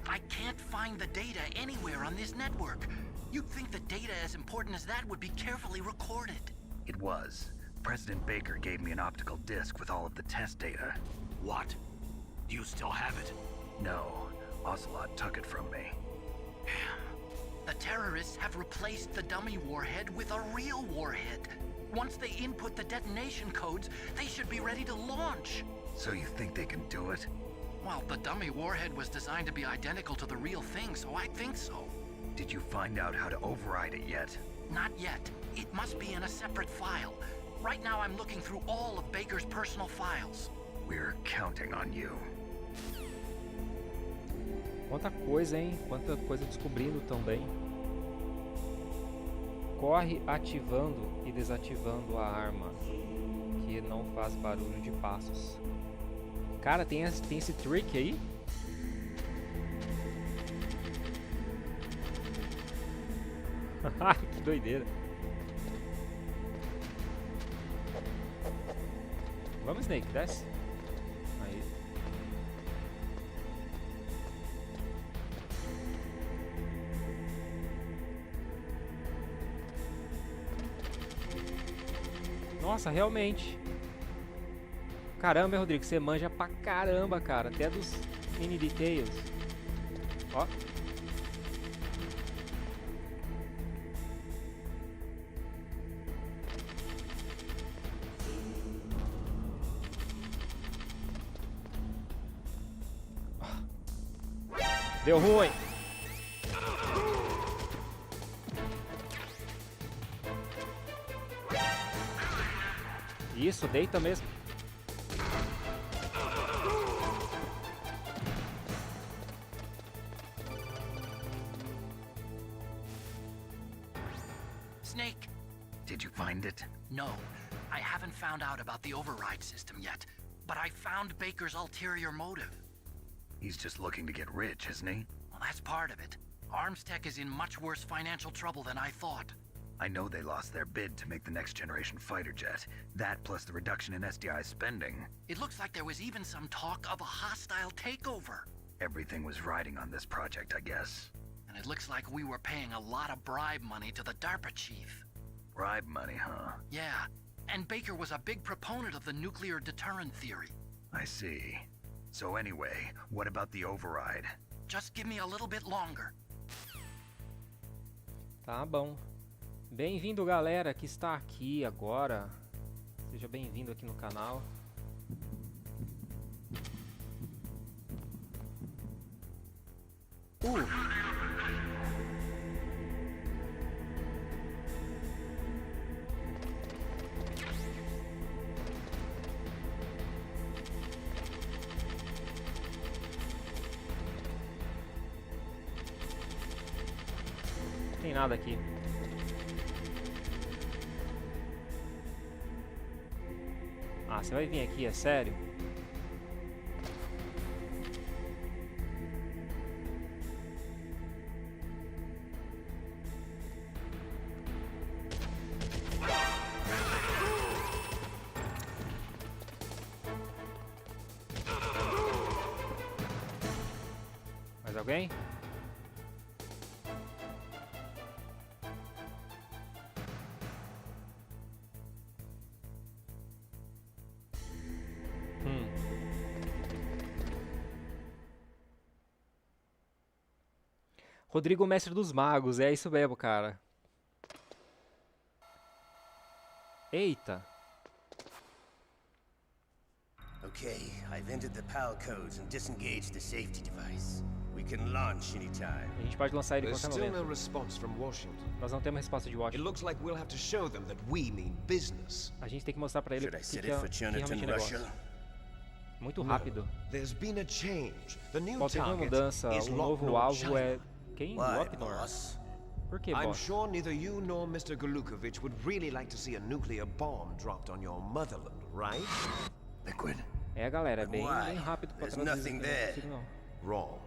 I can't find the data anywhere on this network. You'd think the data as important as that would be carefully recorded. It was. President Baker gave me an optical disc with all of the test data. What? Do you still have it? No, Ocelot took it from me. The terrorists have replaced the dummy warhead with a real warhead. Once they input the detonation codes, they should be ready to launch. So you think they can do it? Well, the dummy warhead was designed to be identical to the real thing, so I think so. Did you find out how to override it yet? Not yet. It must be in a separate file. Right now I'm looking through all of Baker's personal files. We're counting on you. Quanta coisa, hein? Quanta coisa descobrindo também. Corre ativando e desativando a arma. que não faz barulho de passos. Cara, tem esse trick aí? Que doideira. Vamos, Snake, desce. Aí. Nossa, realmente. Caramba, Rodrigo, você manja pra caramba, cara. Até dos mini details. Ó. Deu ruim. Isso, deita mesmo. Snake. Did you find it? No, I haven't found out about the override system yet, but I found Baker's ulterior motive. He's just looking to get rich, isn't he? Well, that's part of it. Arms Tech is in much worse financial trouble than I thought. I know they lost their bid to make the next generation fighter jet. That plus the reduction in SDI spending. It looks like there was even some talk of a hostile takeover. Everything was riding on this project, I guess. And it looks like we were paying a lot of bribe money to the DARPA chief. Bribe money, huh? Yeah, and Baker was a big proponent of the nuclear deterrent theory. I see. So anyway, what about the override? Just give me a little bit longer. Tá bom. Bem-vindo, galera, que está aqui agora. Seja bem-vindo aqui no canal. Não tem nada aqui. Ah, você vai vir aqui, é sério? Mais alguém? Rodrigo, mestre dos magos, é isso mesmo, cara. Eita. Okay, I've entered the PAL codes and disengaged the safety device. We can launch anytime. A gente pode lançar ele em There's qualquer still no momento. response from Washington. Nós não temos resposta de It Washington. looks like we'll have to show them that we mean business. A gente tem que mostrar pra ele Should I que set que é, it for que realmente é Jonathan, negócio. Russia? Muito rápido. There's been a change. The new Pode ter uma target mudança. is O novo Locknor, alvo China. é quem? Why, Locknor. boss? Por que, I'm boss? sure neither you nor Mr. Golukovich would really like to see a nuclear bomb dropped on your motherland, right? Liquid? É, galera, é But bem why? rápido pra There's traduzir. nothing Não there. consigo, não. Wrong.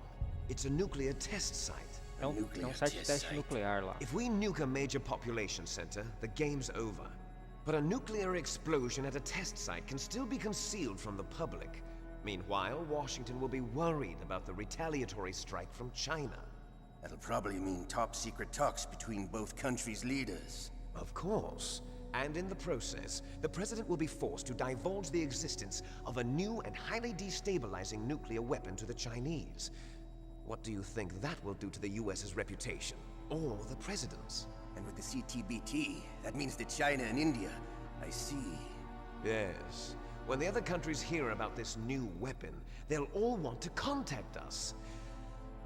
It's a nuclear test site. É um site de teste nuclear lá. If we nuke a major population center, the game's over. But a nuclear explosion at a test site can still be concealed from the public. Meanwhile, Washington will be worried about the retaliatory strike from China. That'll probably mean top-secret talks between both countries' leaders. Of course. And in the process, the president will be forced to divulge the existence of a new and highly destabilizing nuclear weapon to the Chinese. What do you think that will do to the US's reputation? Or the president's? And with the CTBT, that means that China and India. I see. Yes. When the other countries hear about this new weapon, they'll all want to contact us.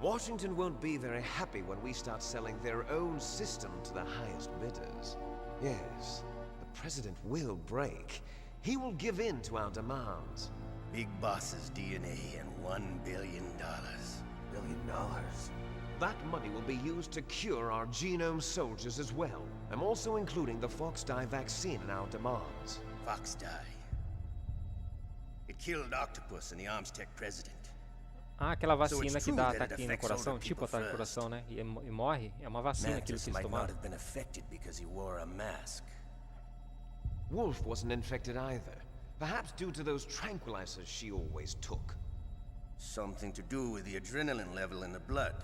Washington won't be very happy when we start selling their own system to the highest bidders. Yes, the president will break. He will give in to our demands. Big boss's DNA and $1 billion. $1 billion? That money will be used to cure our genome soldiers as well. I'm also including the Fox dye vaccine in our demands. Fox dye. It killed Octopus and the Arms Tech president. Ah, aquela vacina que dá ataque no coração, tipo ataque no coração, né? E morre. É uma vacina aquilo que eles Mantis might not tomaram. have been affected because he wore a mask. Wolf wasn't infected either. Perhaps due to those tranquilizers she always took. Something to do with the adrenaline level in the blood.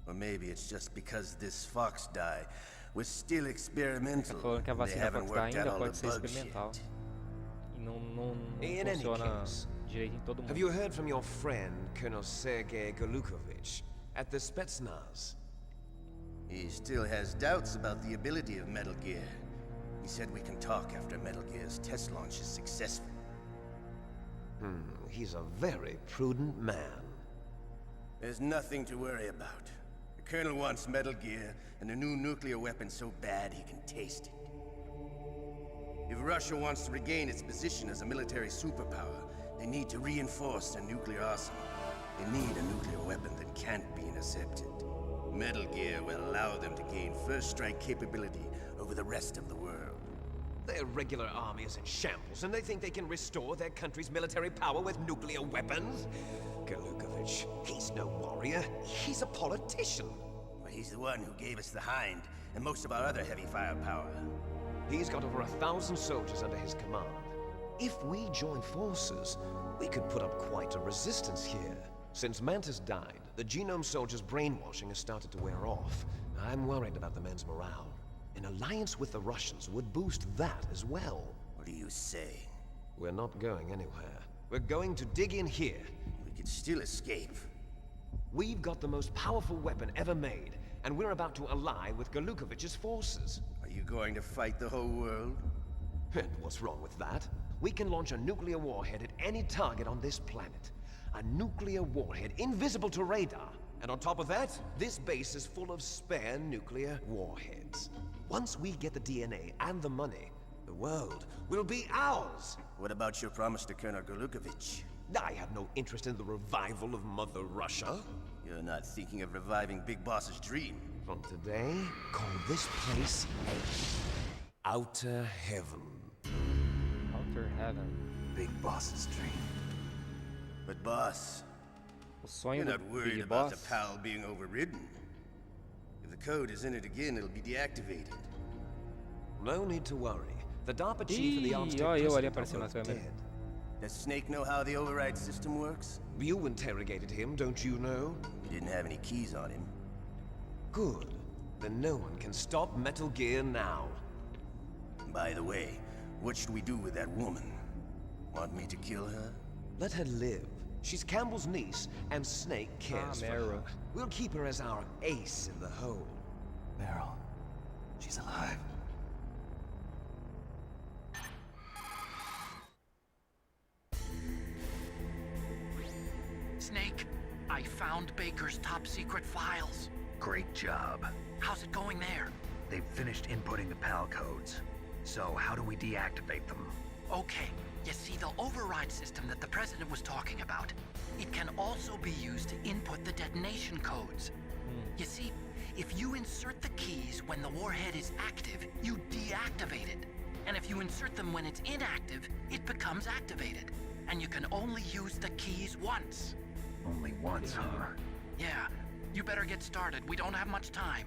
Or maybe it's just because this Fox dye was still experimental. Tá falando que a and they vacina haven't Fox dye worked out ainda all pode the ser bug experimental. yet. E não In any funciona case, direito em todo mundo. Have you heard from your friend, Colonel Sergei Golukovich, at the Spetsnaz? He still has doubts about the ability of Metal Gear. He said we can talk after Metal Gear's test launch is successful. He's a very prudent man. There's nothing to worry about. The Colonel wants Metal Gear and a new nuclear weapon so bad he can taste it. If Russia wants to regain its position as a military superpower, they need to reinforce their nuclear arsenal. They need a nuclear weapon that can't be intercepted. Metal Gear will allow them to gain first strike capability over the rest of the world. Their regular army is in shambles, and they think they can restore their country's military power with nuclear weapons? Golukovich, he's no warrior. He's a politician. But he's the one who gave us the Hind and most of our other heavy firepower. He's got over 1,000 soldiers under his command. If we join forces, we could put up quite a resistance here. Since Mantis died, the Genome soldiers' brainwashing has started to wear off. I'm worried about the men's morale. An alliance with the Russians would boost that as well. What are you saying? We're not going anywhere. We're going to dig in here. We could still escape. We've got the most powerful weapon ever made, and we're about to ally with Golukovich's forces. Are you going to fight the whole world? And what's wrong with that? We can launch a nuclear warhead at any target on this planet. A nuclear warhead invisible to radar. And on top of that, this base is full of spare nuclear warheads. Once we get the DNA and the money, the world will be ours. What about your promise to Colonel Golukovich? I have no interest in the revival of Mother Russia. You're not thinking of reviving Big Boss's dream. From today, call this place Outer Heaven. Outer Heaven. Big Boss's dream. But boss, O sonho you're do not worried Big about the Boss. PAL being overridden. If the code is in it again, it'll be deactivated. No need to worry. The DARPA chief of the Arms Ih, Tech ó, eu ali president are aparecendo na both câmera. dead. Does Snake know how the override system works? You interrogated him, don't you know? He didn't have any keys on him. Good. Then no one can stop Metal Gear now. By the way, what should we do with that woman? Want me to kill her? Let her live. She's Campbell's niece, and Snake cares for her. Meryl. We'll keep her as our ace in the hole. Meryl. She's alive. Snake, I found Baker's top secret files. Great job. How's it going there? They've finished inputting the PAL codes. So how do we deactivate them? Okay, you see the override system that the President was talking about. It can also be used to input the detonation codes. You see, if you insert the keys when the warhead is active, you deactivate it. And if you insert them when it's inactive, it becomes activated. And you can only use the keys once. Only once, huh? Yeah, you better get started. We don't have much time.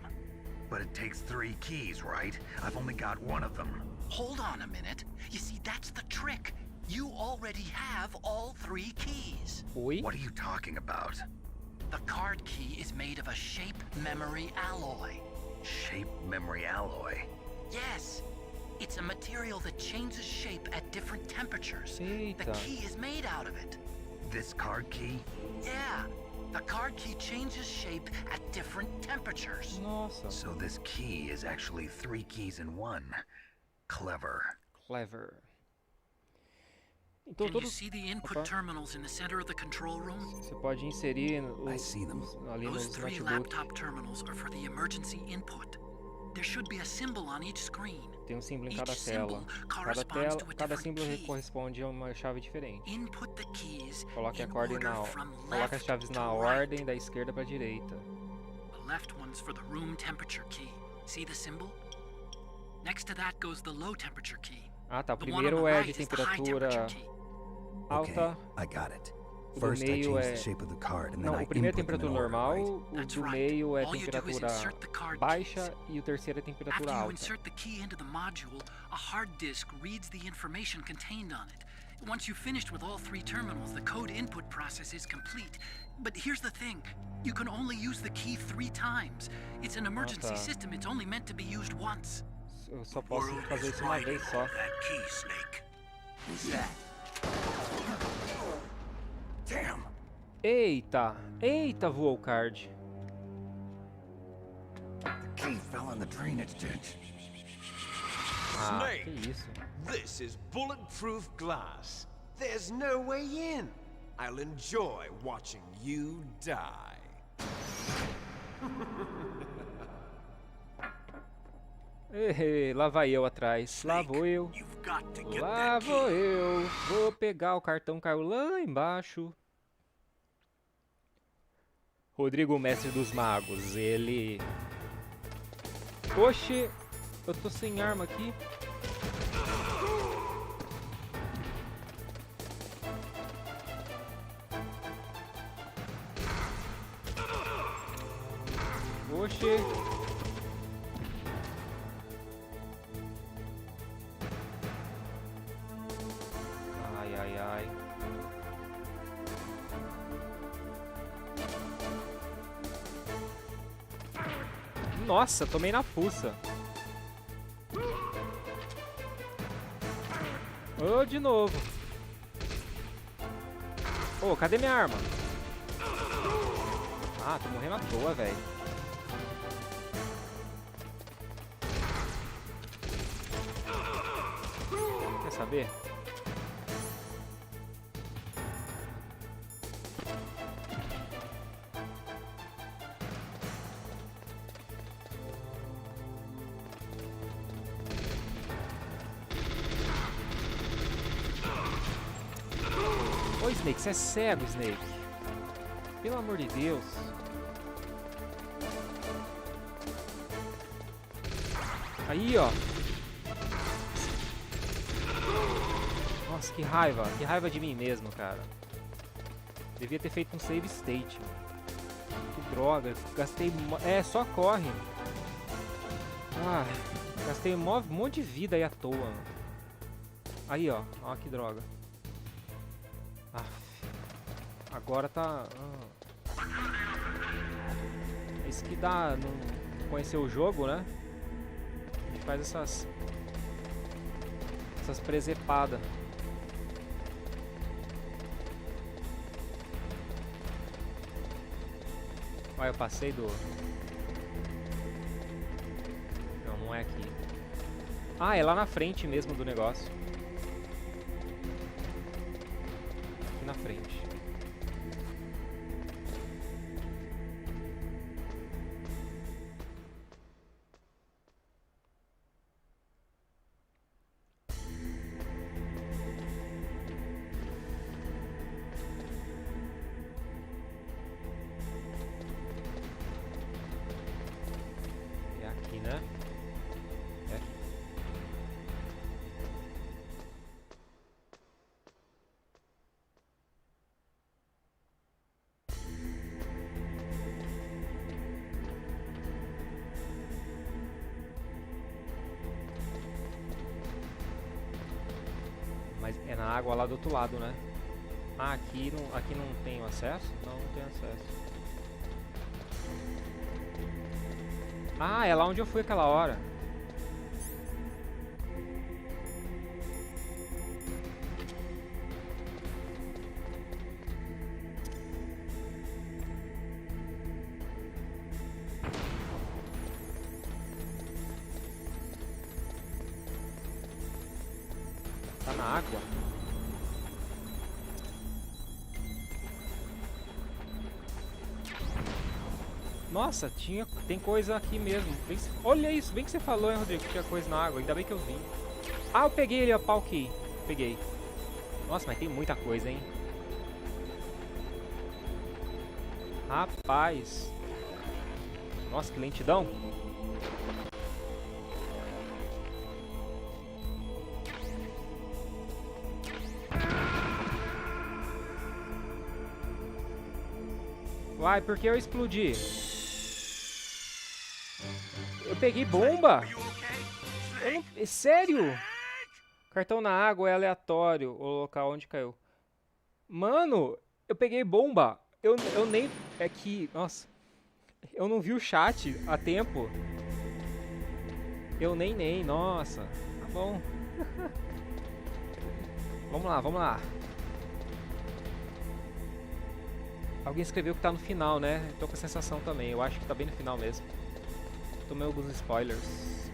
But it takes 3 keys, right? I've only got 1 of them. Hold on a minute. You see, that's the trick. You already have all 3 keys. Oi? What are you talking about? The card key is made of a shape memory alloy. Shape memory alloy. Yes, it's a material that changes shape at different temperatures. The Eita. key is made out of it. This card key? Yeah, the card key changes shape at different temperatures. Nossa. So this key is actually 3 keys in 1. Clever. Clever. Então Can you todos see the input Opa. terminals in the center of the control room? você pode inserir I see them. ali Those nos 3 notebook. laptop terminals are for the emergency input. There should be a symbol on each screen. Tem um símbolo em Each cada symbol tela. corresponds to a Cada different símbolo key. corresponde a uma chave diferente. Input the keys Coloque a in ordem order na from Coloque as left chaves to na right. ordem da esquerda para a direita. The left one's for the room temperature key. See the symbol? Next to that goes the low temperature key. Ah, tá. O The one on the primeiro é right de is the high temperature temperatura key. alta. I got it. O do First, I meio change é... the shape of the card, and then Não, I o primeiro é input them in temperatura order, normal, right? o do meio é temperatura baixa e o terceiro é temperatura After you alta. insert the key into the module, a hard disk reads the information contained on it. Once you've finished with all 3 terminals, the code input process is complete. But here's the thing, you can only use the key 3 times. It's an emergency system, it's only meant to be used once. Eu só posso fazer isso uma vez só. That key, Snake. Who's that? Damn. Eita! Eita, voou o card. The key fell in the drainage ditch. Ah, Snake. que isso. This is bulletproof glass. There's no way in. I'll enjoy watching you die. Lá vai eu atrás. Lá vou eu. You've got to get Lá that vou key. eu. Vou pegar o cartão, caiu lá embaixo. Rodrigo, o mestre dos magos, ele... Oxe, eu tô sem arma aqui. Oxe. Ai, ai, ai. Nossa, tomei na fuça. Ô, de novo. Ô, cadê minha arma? Ah, tô morrendo à toa, velho. Quer saber? Ô, Snake, você é cego, Snake. Pelo amor de Deus. Aí, ó. Nossa, que raiva. Que raiva de mim mesmo, cara. Devia ter feito um save state. Que droga. Gastei... É, só corre. Ah, gastei um monte de vida aí à toa. Aí, ó. Ó, que droga. Agora tá... Isso que dá não conhecer o jogo, né? A gente faz essas presepadas. Olha, eu passei do... Não, não é aqui. Ah, é lá na frente mesmo do negócio. Aqui na frente. Né? É aqui. Mas é na água lá do outro lado, né? Ah, aqui não tenho acesso? Não, não tenho acesso. Ah, é lá onde eu fui aquela hora. Tá na água. Nossa, tem coisa aqui mesmo. Olha isso, bem que você falou, hein, Rodrigo, que tinha coisa na água. Ainda bem que eu vi. Ah, eu peguei ele, a pau aqui. Peguei. Nossa, mas tem muita coisa, hein. Rapaz. Nossa, que lentidão. Uai, por que eu explodi? Eu peguei bomba? Eu não... Sério? Cartão na água é aleatório. O local onde caiu. Mano, eu peguei bomba. Eu nem... É que... Nossa. Eu não vi o chat a tempo. Eu nem. Nossa. Tá bom. Vamos lá, vamos lá. Alguém escreveu que tá no final, né? Eu tô com a sensação também. Eu acho que tá bem no final mesmo. Tomei alguns spoilers.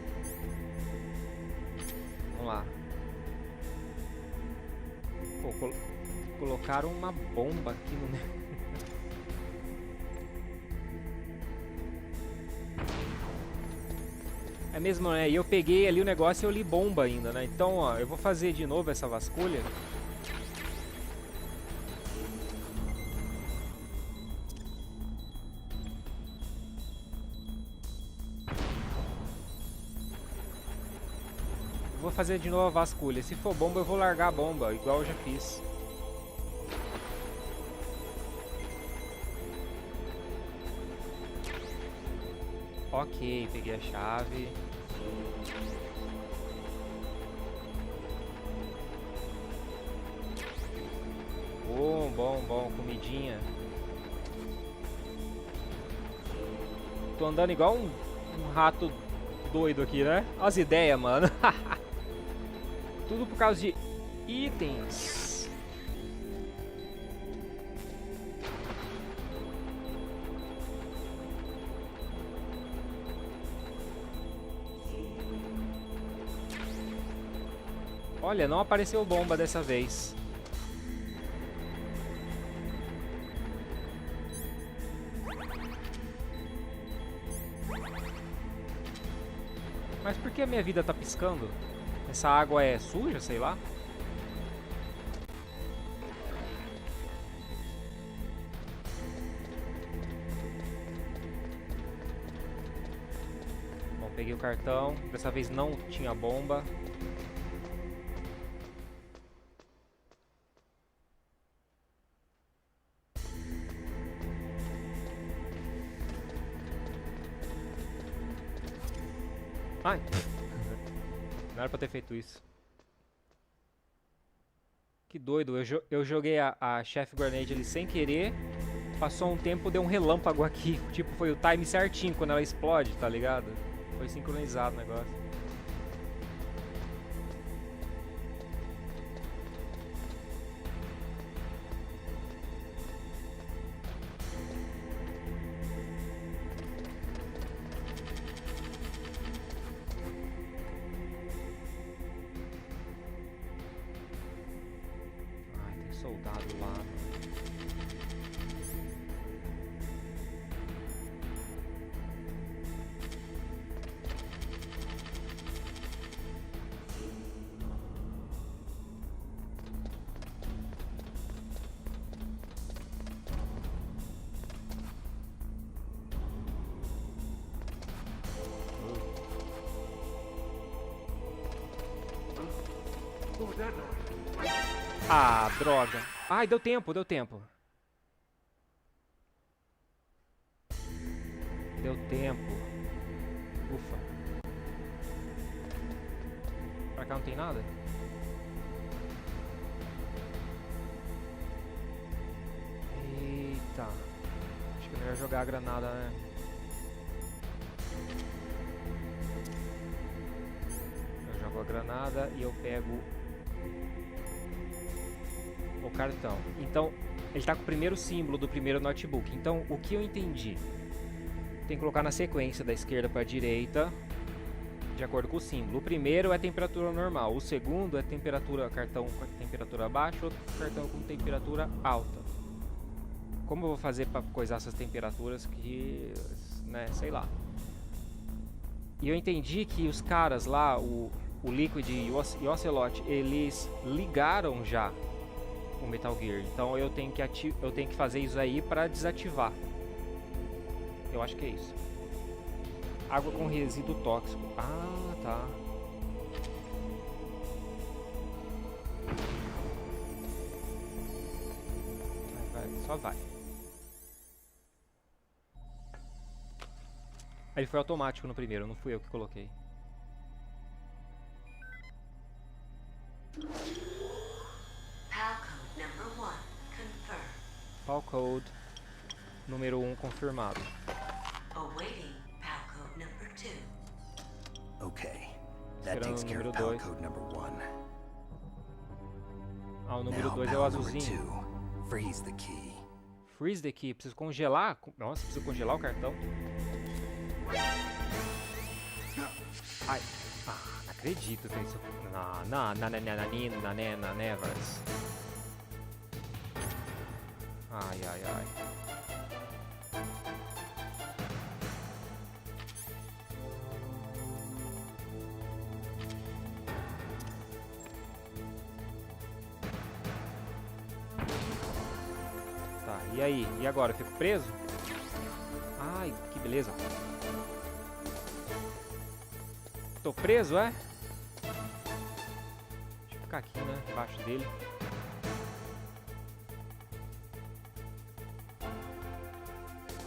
Vamos lá. Pô, colocaram uma bomba aqui no... É mesmo, né? E eu peguei ali o negócio e eu li bomba ainda, né? Então, ó, eu vou fazer de novo essa vasculha. Vou fazer de novo a vasculha. Se for bomba, eu vou largar a bomba, igual eu já fiz. Ok, peguei a chave. Bom, comidinha. Tô andando igual um rato doido aqui, né? Olha as ideias, mano. Tudo por causa de itens. Olha, não apareceu bomba dessa vez. Mas por que a minha vida tá piscando? Essa água é suja, sei lá? Bom, peguei o cartão. Dessa vez não tinha bomba. Ai, não era pra ter feito isso. Que doido, eu joguei a Chef Grenade ali sem querer. Passou um tempo, deu um relâmpago aqui. Tipo, foi o time certinho quando ela explode, tá ligado? Foi sincronizado o negócio. Soldado lá. Ah, droga. Ai, deu tempo, deu tempo. Deu tempo. Ufa. Pra cá não tem nada? Eita. Acho que eu não ia jogar a granada, né? Eu jogo a granada e eu pego o cartão. Então, ele tá com o primeiro símbolo do primeiro notebook. Então, o que eu entendi? Tem que colocar na sequência da esquerda para a direita, de acordo com o símbolo. O primeiro é temperatura normal, o segundo é temperatura, cartão com temperatura baixa, outro cartão com temperatura alta. Como eu vou fazer para coisar essas temperaturas que, né, sei lá. E eu entendi que os caras lá, o Liquid e o Ocelot, eles ligaram já o Metal Gear. Então eu tenho que fazer isso aí para desativar. Eu acho que é isso. Água com resíduo tóxico. Ah, tá. Vai, só vai. Ele foi automático no primeiro, não fui eu que coloquei. Pal code número 1 confirmado. Okay, that takes care of pal code number 1. Ah, o número 2 é o azulzinho. Freeze the key. Freeze the key. Preciso congelar? Nossa, preciso congelar o cartão. Ai. Ah, não acredito que isso... Na nevas. Ai, ai, ai. Tá, e aí? E agora? Eu fico preso? Ai, que beleza. Tô preso, é? Deixa eu ficar aqui, né? Embaixo dele.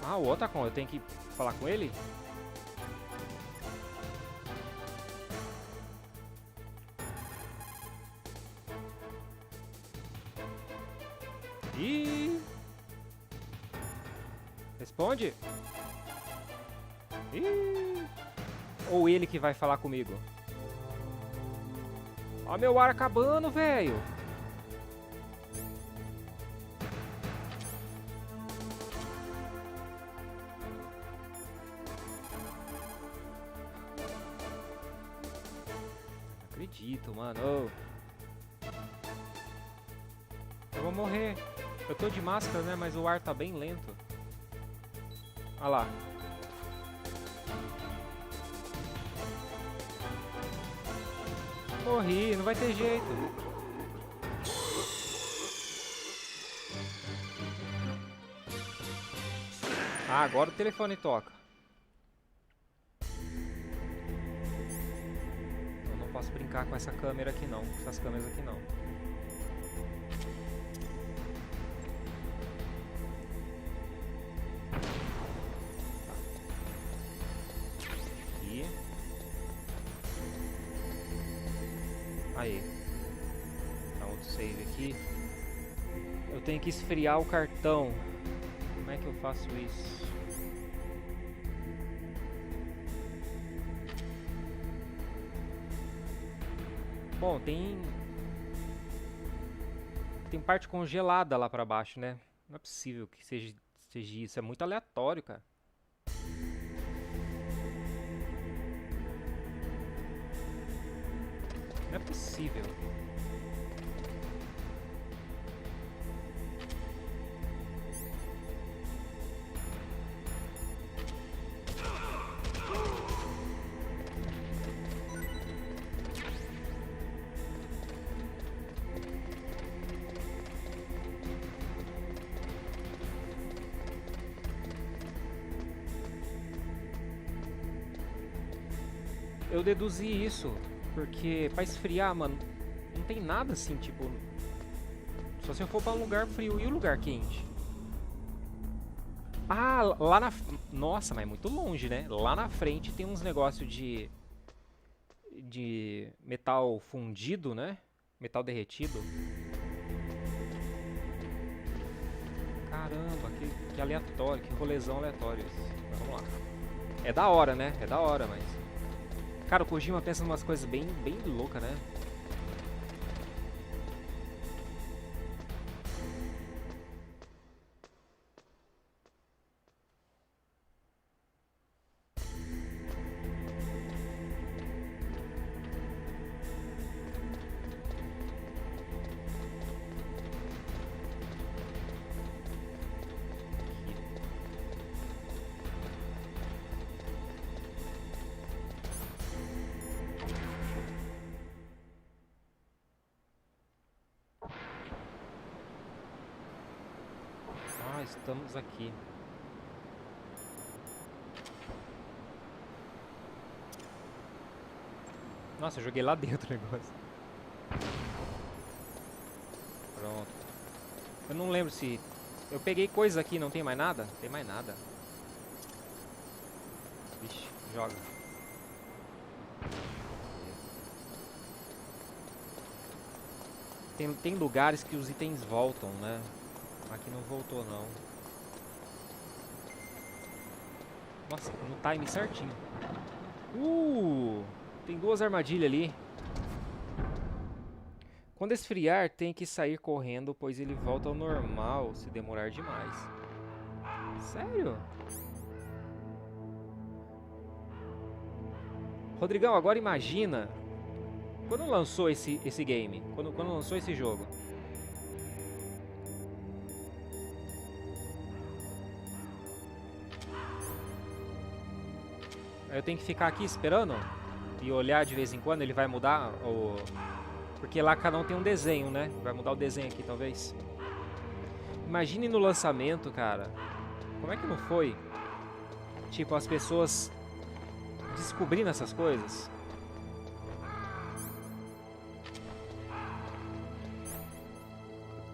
Ah, o Otacon, eu tenho que falar com ele? Ih! Responde! Ih! Ou ele que vai falar comigo? Ó, meu ar acabando, velho! Não acredito, mano. Oh. Eu vou morrer. Eu tô de máscara, né? Mas o ar tá bem lento. Olha lá. Morri, não vai ter jeito. Ah, agora o telefone toca. Eu não posso brincar com essa câmera aqui não, com essas câmeras aqui não. Aí, dá outro save aqui. Eu tenho que esfriar o cartão. Como é que eu faço isso? Bom, tem parte congelada lá pra baixo, né? Não é possível que seja isso. É muito aleatório, cara. Não é possível. Eu deduzi isso porque pra esfriar, mano, não tem nada assim, tipo... Só se eu for pra um lugar frio. E o lugar quente? Ah, lá na... Nossa, mas é muito longe, né? Lá na frente tem uns negócios de metal fundido, né? Metal derretido. Caramba, que aleatório, que rolezão aleatório esse. Mas vamos lá. É da hora, né? É da hora, mas... Cara, o Kojima pensa em umas coisas bem loucas, né? Ah, estamos aqui. Nossa, eu joguei lá dentro o negócio. Pronto. Eu não lembro se... Eu peguei coisas aqui, não tem mais nada? Tem mais nada. Vixe. Joga. Tem lugares que os itens voltam, né? Aqui não voltou, não. Nossa, no time certinho. Tem 2 armadilhas ali. Quando esfriar, tem que sair correndo, pois ele volta ao normal se demorar demais. Sério? Rodrigão, agora imagina... Quando lançou esse game? Quando lançou esse jogo? Eu tenho que ficar aqui esperando e olhar de vez em quando, ele vai mudar o... Porque lá cada um tem um desenho, né? Vai mudar o desenho aqui, talvez. Imagine no lançamento, cara. Como é que não foi? Tipo, as pessoas descobrindo essas coisas.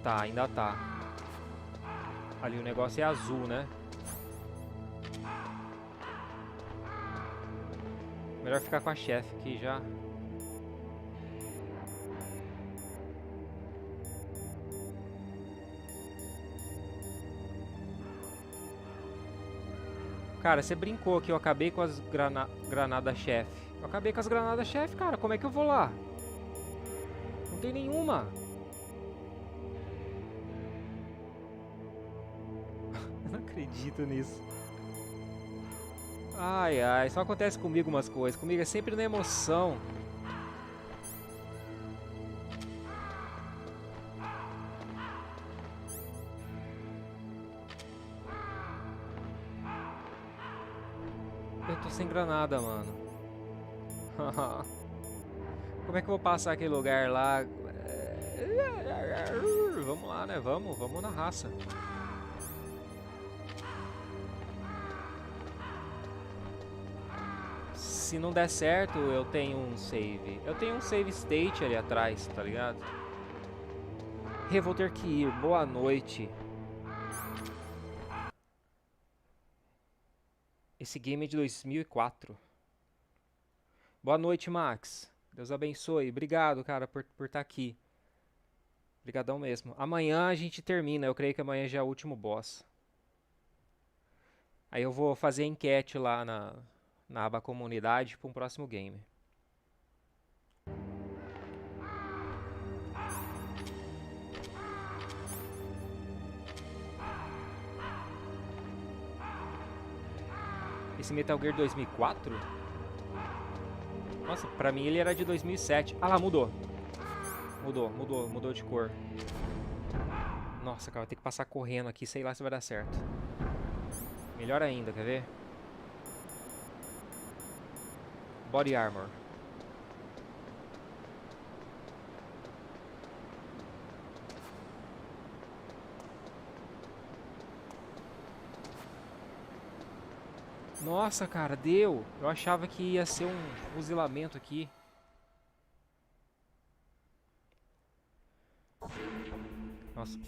Tá, ainda tá. Ali o negócio é azul, né? Melhor ficar com a chefe aqui já. Cara, você brincou que eu acabei com as granadas chefe. Eu acabei com as granadas chefe, cara. Como é que eu vou lá? Não tem nenhuma. Eu não acredito nisso. Ai, ai. Só acontece comigo umas coisas. Comigo é sempre na emoção. Eu tô sem granada, mano. Como é que eu vou passar aquele lugar lá? Vamos lá, né? Vamos na raça. Se não der certo, eu tenho um save. Eu tenho um save state ali atrás, tá ligado? Vou ter que ir. Boa noite. Esse game é de 2004. Boa noite, Max. Deus abençoe. Obrigado, cara, por estar aqui. Obrigadão mesmo. Amanhã a gente termina. Eu creio que amanhã já é o último boss. Aí eu vou fazer enquete lá na aba comunidade para um próximo game. Esse Metal Gear 2004? Nossa, pra mim ele era de 2007. Ah lá, mudou. Mudou de cor. Nossa, cara, eu tenho que passar correndo aqui, sei lá se vai dar certo. Melhor ainda, quer ver? Body Armor. Nossa, cara, deu. Eu achava que ia ser um fuzilamento aqui. Nossa,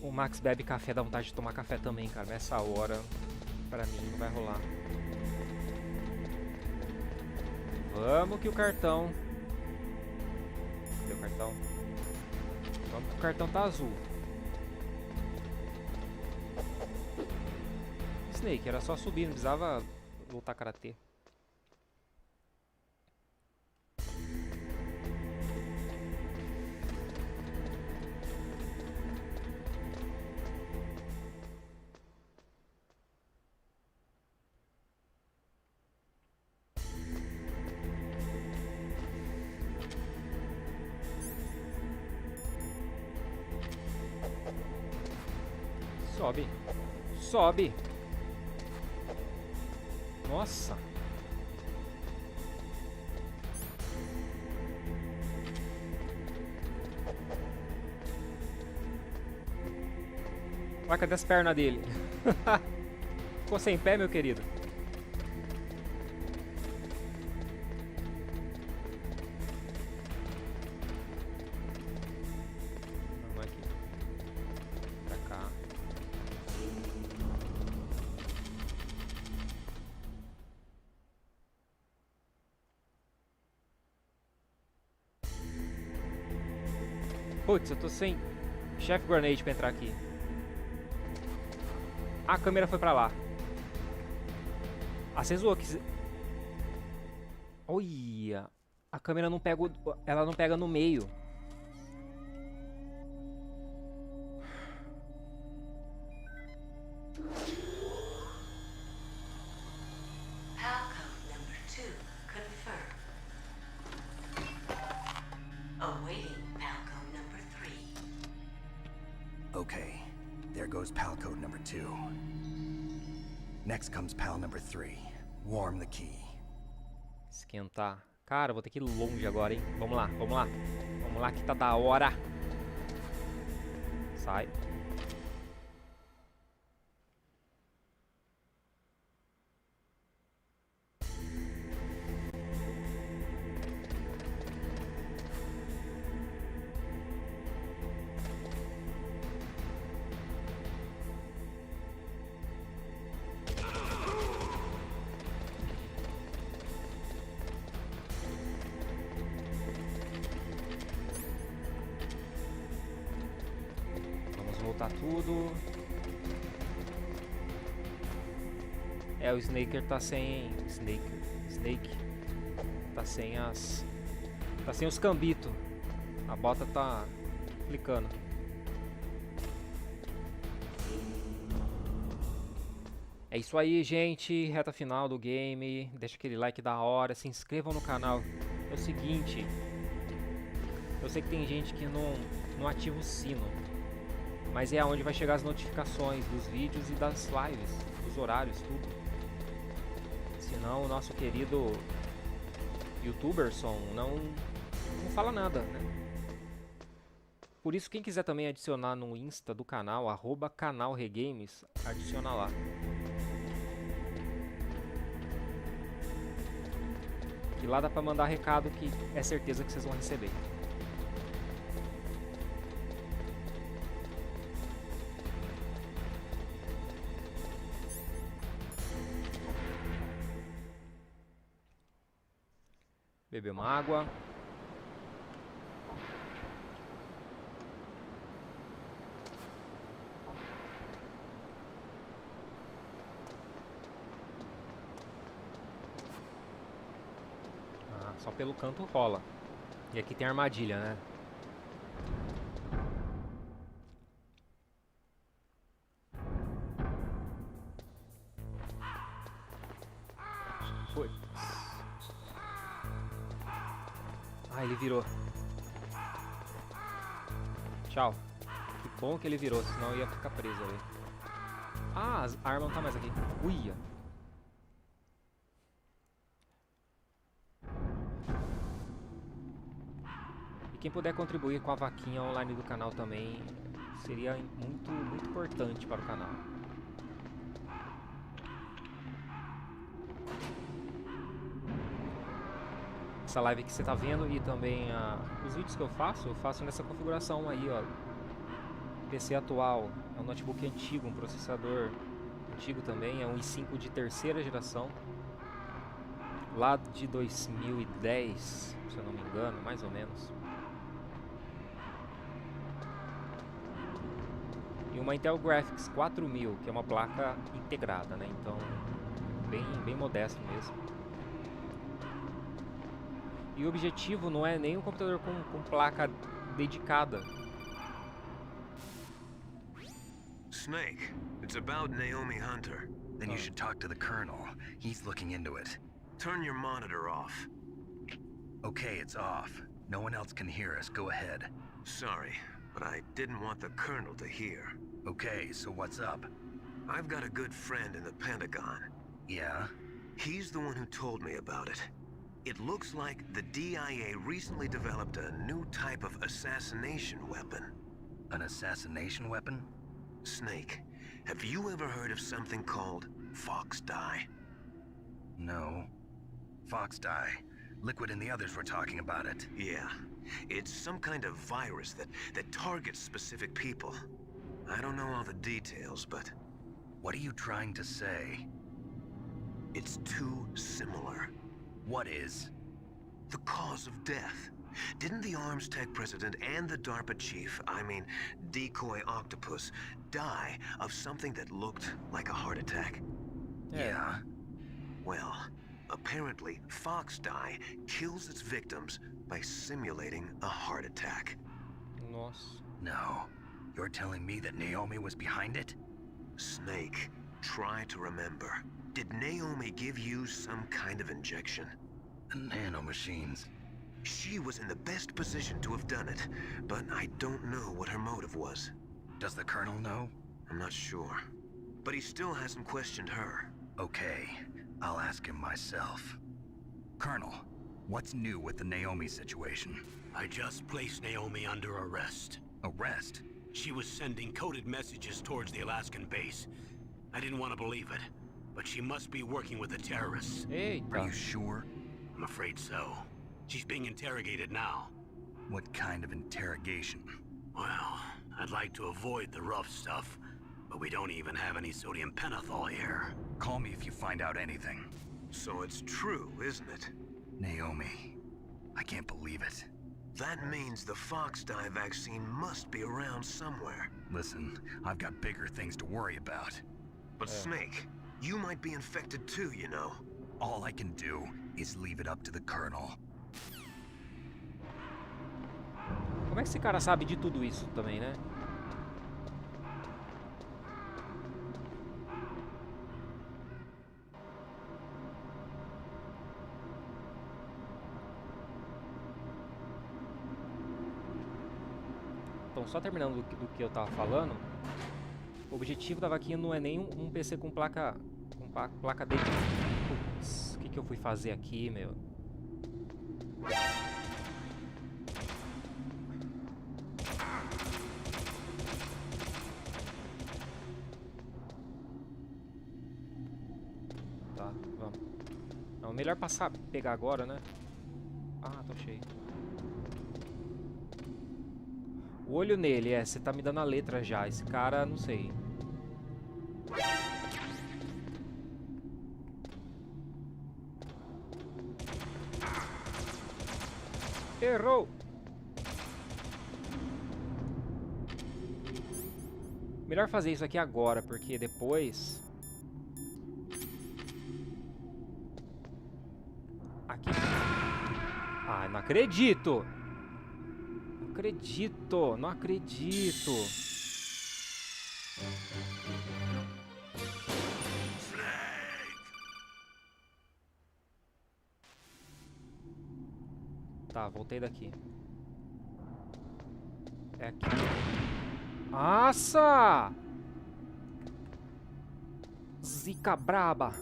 o Max bebe café, dá vontade de tomar café também, cara. Nessa hora, pra mim, não vai rolar. Vamos que o cartão... Cadê o cartão? Vamos que o cartão tá azul. Snake, era só subir, não precisava lutar karatê. Sobe. Sobe. Nossa. Vai, cadê as pernas dele? Ficou sem pé, meu querido? Vamos aqui. Pra cá. Putz, eu tô sem Chef Grenade pra entrar aqui. A câmera foi pra lá. Acesou aqui. Olha. A câmera não pega. Ela não pega no meio. Okay, there goes pal code number 2. Next comes pal number 3. Warm the key. Esquentar. Cara, eu vou ter que ir longe agora, hein? Vamos lá, vamos lá. Vamos lá que tá da hora. Sai. Voltar tudo. É, o Snaker tá sem... Snake tá sem as... Tá sem os cambitos. A bota tá clicando. É isso aí, gente. Reta final do game. Deixa aquele like da hora. Se inscrevam no canal. É o seguinte. Eu sei que tem gente que não ativa o sino. Mas é onde vai chegar as notificações dos vídeos e das lives, dos horários, tudo. Senão o nosso querido YouTuberson não fala nada, né? Por isso, quem quiser também adicionar no Insta do canal, @canalregames, adiciona lá. E lá dá pra mandar recado que é certeza que vocês vão receber. Beber uma água. Ah, só pelo canto rola. E aqui tem armadilha, né? Foi. Ah, ele virou. Tchau. Que bom que ele virou, senão eu ia ficar preso ali. Ah, a arma não tá mais aqui. Uia. E quem puder contribuir com a vaquinha online do canal também seria muito importante para o canal. Essa live que você tá vendo e também os vídeos que eu faço nessa configuração aí, ó. PC atual, é um notebook antigo, um processador antigo também, é um i5 de terceira geração. Lá de 2010, se eu não me engano, mais ou menos. E uma Intel Graphics 4000, que é uma placa integrada, né? Então, bem modesto mesmo. E o objetivo não é nem um computador com placa dedicada. Snake, it's about Naomi Hunter. Then you should talk to the Colonel. He's looking into it. Turn your monitor off. Okay, it's off. No one else can hear us. Go ahead. Sorry, but I didn't want the Colonel to hear. Okay, so what's up? I've got a good friend in the Pentagon. Yeah? He's the one who told me about it. It looks like the DIA recently developed a new type of assassination weapon. An assassination weapon? Snake, have you ever heard of something called Fox Dye? No. Fox dye. Liquid and the others were talking about it. Yeah. It's some kind of virus that targets specific people. I don't know all the details, but... What are you trying to say? It's too similar. What is? The cause of death. Didn't the Arms Tech president and the DARPA chief, I mean, decoy octopus, die of something that looked like a heart attack? Yeah. Well, apparently, Fox Die kills its victims by simulating a heart attack. Nossa. No. You're telling me that Naomi was behind it? Snake, try to remember. Did Naomi give you some kind of injection? The nanomachines. She was in the best position to have done it, but I don't know what her motive was. Does the Colonel know? I'm not sure. But he still hasn't questioned her. Okay, I'll ask him myself. Colonel, what's new with the Naomi situation? I just placed Naomi under arrest. Arrest? She was sending coded messages towards the Alaskan base. I didn't want to believe it, but she must be working with the terrorists. Eita. Are you sure? I'm afraid so. She's being interrogated now. What kind of interrogation? Well, I'd like to avoid the rough stuff, but we don't even have any sodium pentothal here. Call me if you find out anything. So it's true, isn't it? Naomi, I can't believe it. That means the Fox Die vaccine must be around somewhere. Listen, I've got bigger things to worry about. But Snake, you might be infected too, you know. All I can do is leave it up to the Colonel. Como é que esse cara sabe de tudo isso também, né? Então, só terminando do que eu tava falando, o objetivo da vaquinha não é nem um PC com placa dedicada. Putz, o que eu fui fazer aqui, meu? Tá, vamos. Não, melhor passar, pegar agora, né? Ah, tô cheio. O olho nele, você tá me dando a letra já. Esse cara, não sei. Errou! Melhor fazer isso aqui agora, porque depois... Aqui. Ah, não acredito! Não acredito. Tá, voltei daqui. É aqui. Nossa! Zica braba.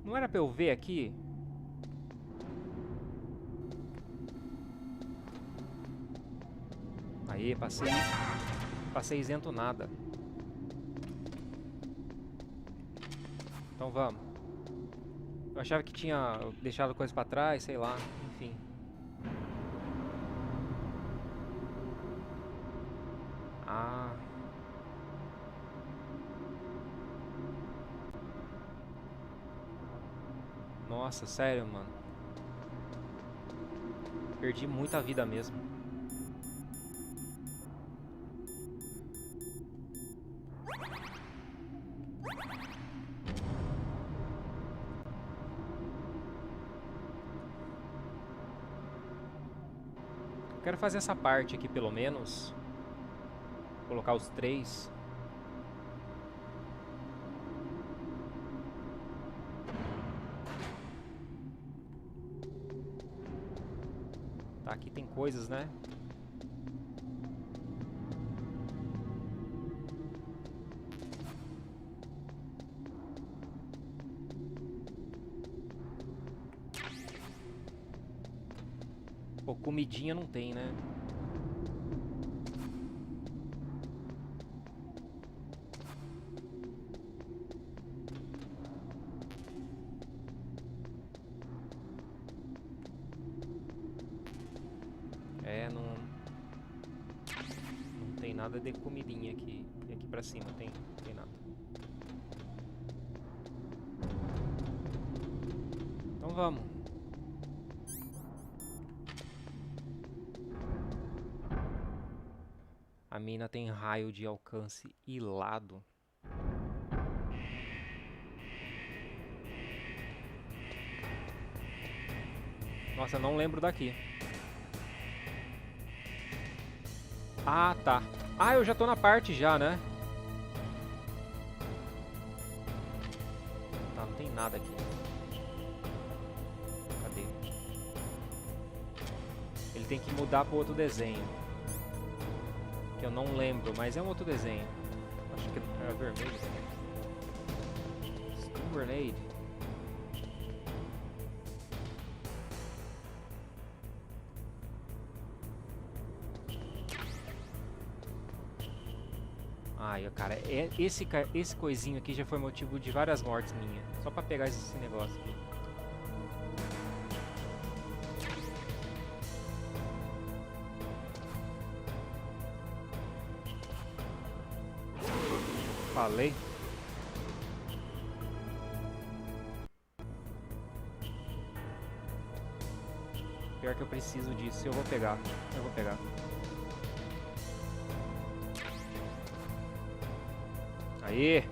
Não era pra eu ver aqui? Aí, passei isento nada. Então vamos. Eu achava que tinha deixado coisa pra trás, sei lá, enfim. Ah... Nossa, sério, mano. Perdi muita vida mesmo. Quero fazer essa parte aqui pelo menos. Colocar os 3. Tá, aqui tem coisas, né? Pô, comidinha não tem, né? Não tem nada de comidinha aqui. E aqui pra cima tem nada. Então vamos. A mina tem raio de alcance ilado. Nossa, eu não lembro daqui. Ah, tá. Ah, eu já tô na parte já, né? Tá, não tem nada aqui. Cadê? Ele tem que mudar pro outro desenho. Que eu não lembro, mas é um outro desenho. Acho que é vermelho. Stun Grenade. Ai, cara, esse coisinho aqui já foi motivo de várias mortes minhas. Só pra pegar esse negócio aqui. Falei. Pior que eu preciso disso. Eu vou pegar. Eu vou pegar. Aí.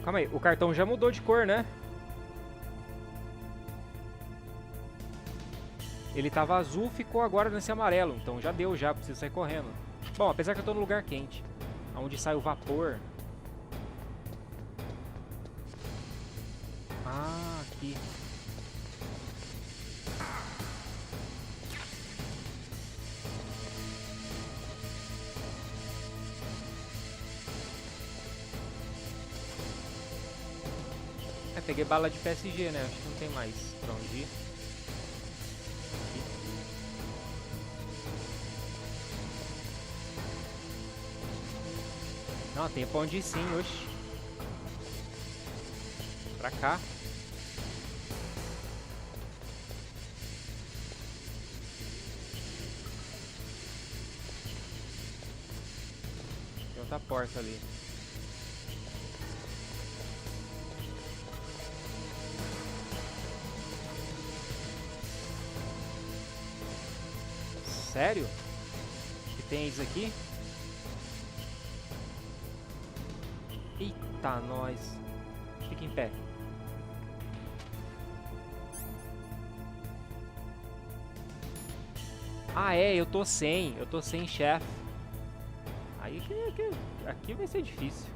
Calma aí, o cartão já mudou de cor, né? Ele tava azul, ficou agora nesse amarelo. Então já deu, já preciso sair correndo. Bom, apesar que eu tô no lugar quente, onde sai o vapor. Ah, aqui. Peguei bala de PSG, né? Acho que não tem mais pra onde ir. Aqui. Não, tem pra onde ir sim, oxi. Pra cá. Tem outra porta ali. Sério? Que tem isso aqui? Eita, nós. Fica em pé. Ah, é, eu tô sem chefe. Aí aqui vai ser difícil.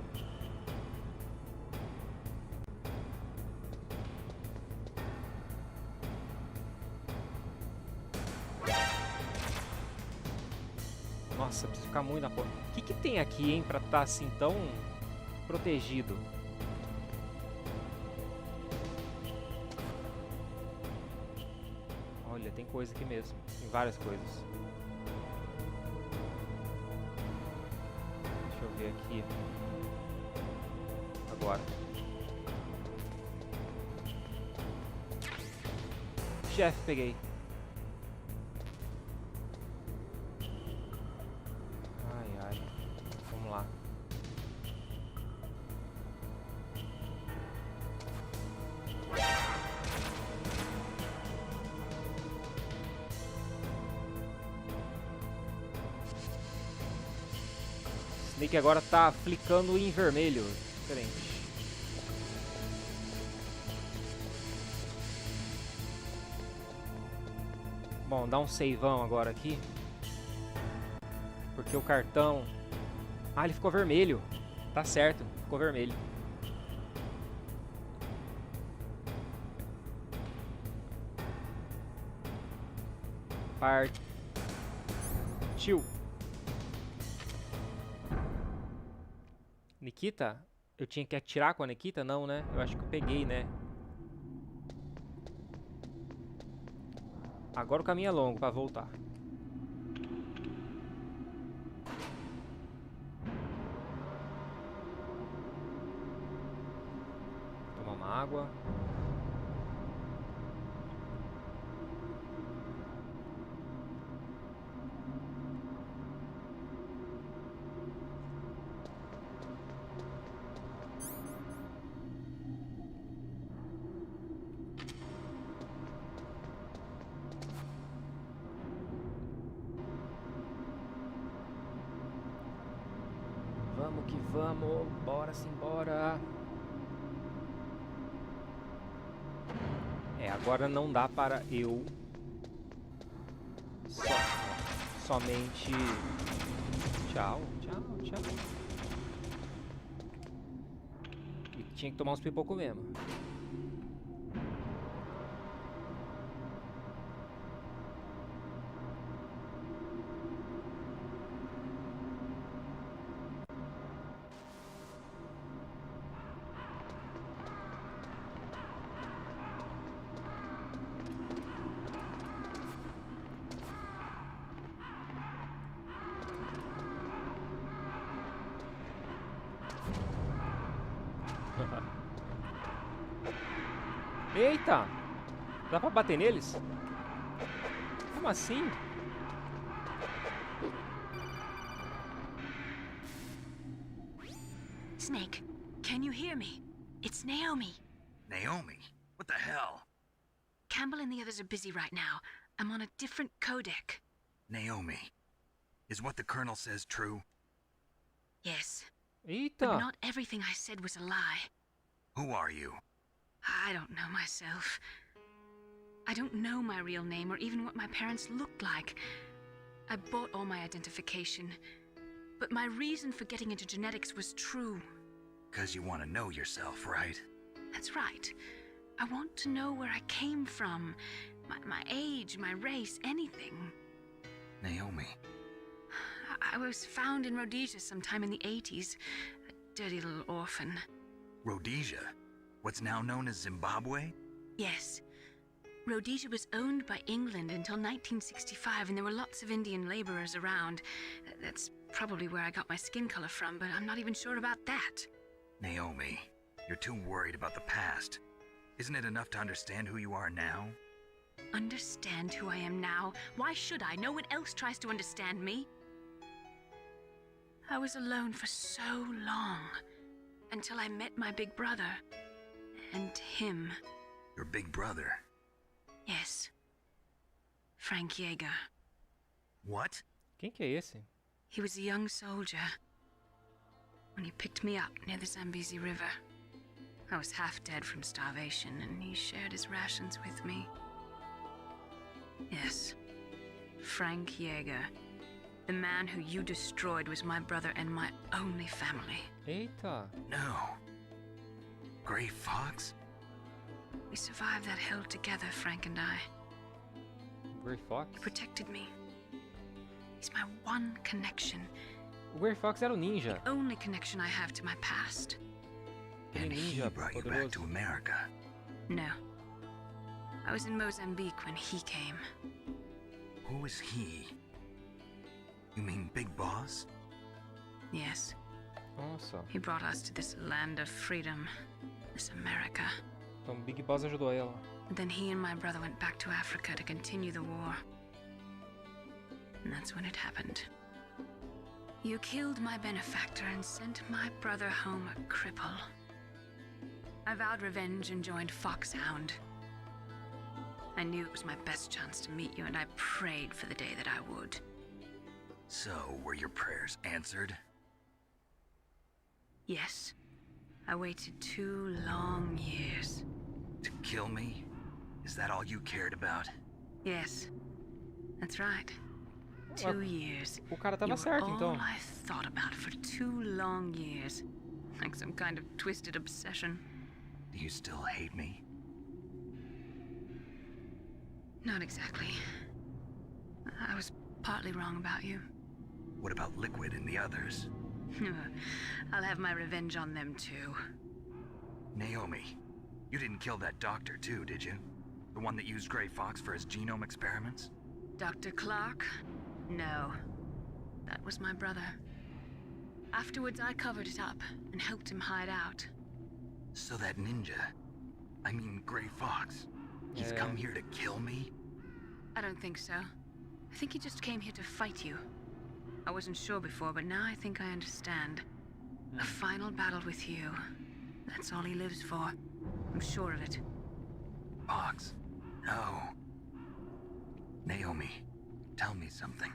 Nossa, preciso ficar muito na porta. O que tem aqui, hein, pra estar assim tão protegido? Olha, tem coisa aqui mesmo. Tem várias coisas. Deixa eu ver aqui. Agora. Chefe, peguei. Snake agora tá flicando em vermelho. Diferente. Bom, dá um saveão agora aqui. Porque o cartão... Ah, ele ficou vermelho. Tá certo, ficou vermelho. Partiu. Nikita? Eu tinha que atirar com a Nikita? Não, né? Eu acho que eu peguei, né? Agora o caminho é longo pra voltar. Tomar uma água. que vamos. Bora, simbora. Agora não dá para eu somente... Tchau. E tinha que tomar uns pipocos mesmo. Eita! Dá pra bater neles? Como assim? Snake, can you hear me? It's Naomi. Naomi? What the hell? Campbell and the others are busy right now. I'm on a different codec. Naomi, is what the Colonel says true? Yes. Eita! But not everything I said was a lie. Who are you? I don't know myself. I don't know my real name or even what my parents looked like. I bought all my identification. But my reason for getting into genetics was true. 'Cause you want to know yourself, right? That's right. I want to know where I came from. My age, my race, anything. Naomi. I was found in Rhodesia sometime in the 80s. A dirty little orphan. Rhodesia? What's now known as Zimbabwe? Yes. Rhodesia was owned by England until 1965, and there were lots of Indian laborers around. That's probably where I got my skin color from, but I'm not even sure about that. Naomi, you're too worried about the past. Isn't it enough to understand who you are now? Understand who I am now? Why should I? No one else tries to understand me. I was alone for so long, until I met my big brother. And him. Your big brother? Yes. Frank Yeager. What? Quem que é esse? He was a young soldier when he picked me up near the Zambezi River. I was half dead from starvation, and he shared his rations with me. Yes. Frank Yeager. The man who you destroyed was my brother and my only family. Eita! No. Gray Fox? We survived that hell together, Frank and I. Gray Fox? He protected me. He's my one connection. O Gray Fox era o ninja. The only connection I have to my past. And he brought you back to America? No. I was in Mozambique when he came. Who is he? You mean Big Boss? Yes. Nossa. He brought us to this land of freedom. This America. Então Big Boss ajudou ela. And then he and my brother went back to Africa to continue the war. And that's when it happened. You killed my benefactor and sent my brother home a cripple. I vowed revenge and joined Foxhound. I knew it was my best chance to meet you, and I prayed for the day that I would. So, were your prayers answered? Yes. I waited 2 long years. To kill me? Is that all you cared about? Yes. That's right. 2 years. O cara tava You were certo, all então. I thought about for 2 long years. Like some kind of twisted obsession. Do you still hate me? Not exactly. I was partly wrong about you. What about Liquid and the others? I'll have my revenge on them too. Naomi, you didn't kill that doctor too, did you? The one that used Gray Fox for his genome experiments? Dr. Clark? No. That was my brother. Afterwards, I covered it up and helped him hide out. So that ninja, I mean Gray Fox, he's come here to kill me? I don't think so. I think he just came here to fight you. I wasn't sure before, but now I think I understand. A final battle with you. That's all he lives for. I'm sure of it. Fox? No. Naomi, tell me something.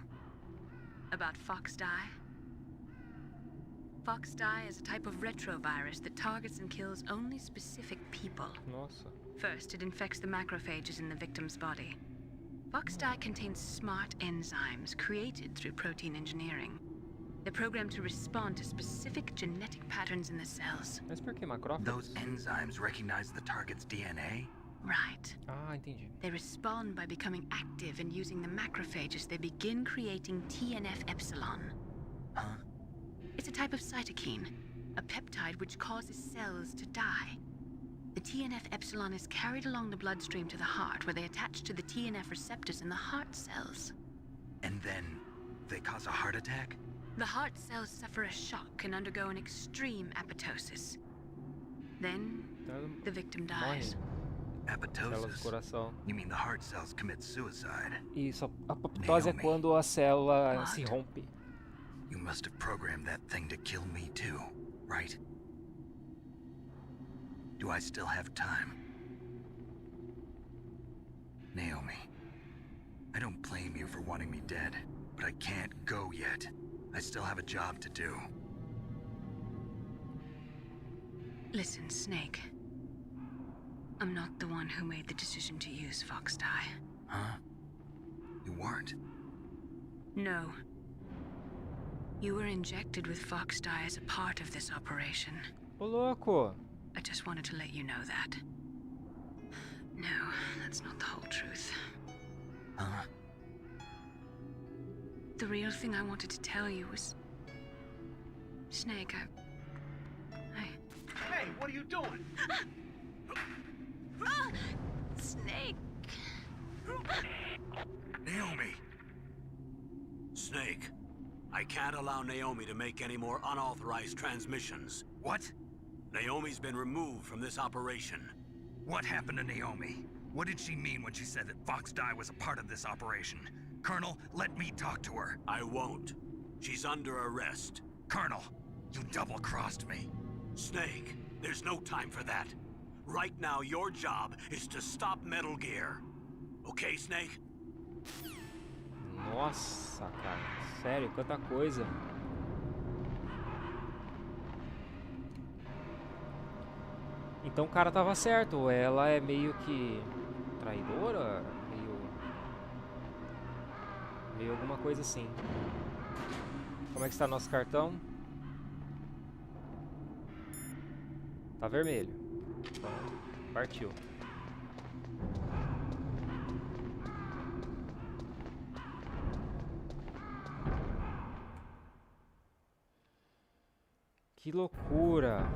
About Fox Die? Fox dye is a type of retrovirus that targets and kills only specific people. Nossa. First, it infects the macrophages in the victim's body. Fox dye contains smart enzymes created through protein engineering. They're programmed to respond to specific genetic patterns in the cells. Mas por que macrófagos? Those enzymes recognize the target's DNA? Right. Ah, entendi. They respond by becoming active and using the macrophages. They begin creating TNF-epsilon. Huh? It's a type of cytokine, a peptide which causes cells to die. The TNF-epsilon is carried along the bloodstream to the heart, where they attach to the TNF receptors in the heart cells. And then they cause a heart attack? The heart cells suffer a shock and undergo an extreme apoptosis. Then, the victim dies. Células do coração. You mean the heart cells commit suicide? Isso, a apoptose é quando a célula se rompe. You must have programmed that thing to kill me too, right? Do I still have time? Naomi, I don't blame you for wanting me dead, but I can't go yet. I still have a job to do. Listen, Snake. I'm not the one who made the decision to use Fox dye. Huh? You weren't? No. You were injected with Fox dye as a part of this operation. Ô, louco! I just wanted to let you know that. No, that's not the whole truth. Huh? The real thing I wanted to tell you was... Snake, Hey, what are you doing? Snake! Naomi! Snake, I can't allow Naomi to make any more unauthorized transmissions. What? Naomi's been removed from this operation. What happened to Naomi? What did she mean when she said that Fox dye was a part of this operation? Colonel, let me talk to her. I won't. She's under arrest. Colonel, you double-crossed me. Snake, there's no time for that. Right now, your job is to stop Metal Gear. Okay, Snake? Nossa, cara. Sério, quanta coisa. Então o cara tava certo. Ela é meio que traidora? Meio alguma coisa assim. Como é que está nosso cartão? Tá vermelho. Então, partiu. Que loucura!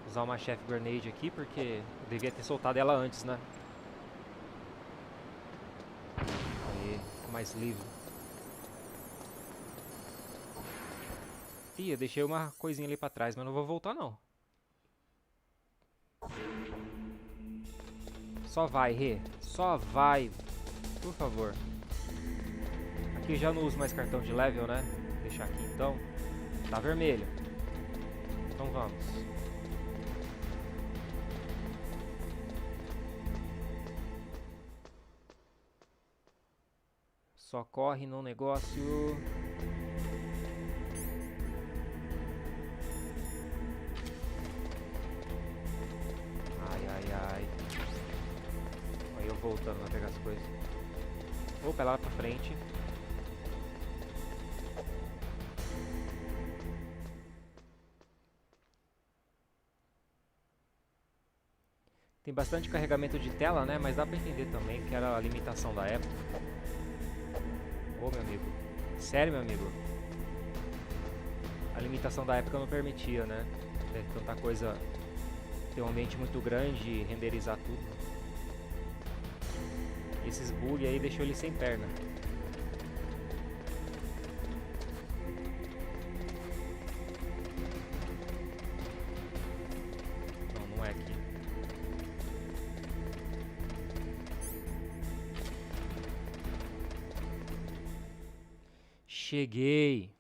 Usar uma chef grenade aqui porque eu devia ter soltado ela antes, né? Aí, mais livre. Ih, eu deixei uma coisinha ali pra trás, mas não vou voltar não. Só vai, Rê. Só vai. Por favor. Aqui eu já não uso mais cartão de level, né? Vou deixar aqui então. Tá vermelho. Então vamos. Só corre no negócio. Ai, ai, ai. Aí eu voltando pra pegar as coisas. Opa, ela lá pra frente. Tem bastante carregamento de tela, né? Mas dá pra entender também que era a limitação da época. Ô, meu amigo. Sério, meu amigo? A limitação da época não permitia, né? Ter tanta coisa... Ter um ambiente muito grande e renderizar tudo. Esses bugs aí deixou ele sem perna. Não, não é aqui. Cheguei.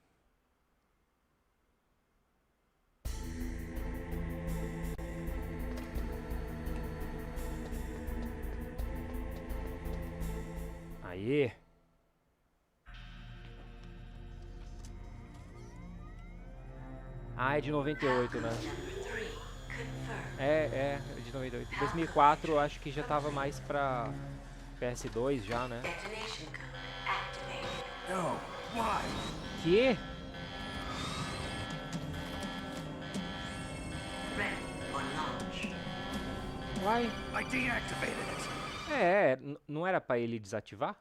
Aê. Ah, é de 98, né? É de 98. 2004 eu acho que já tava mais pra PS2 já, né? Que? Uai. I deactivated it. Não era pra ele desativar?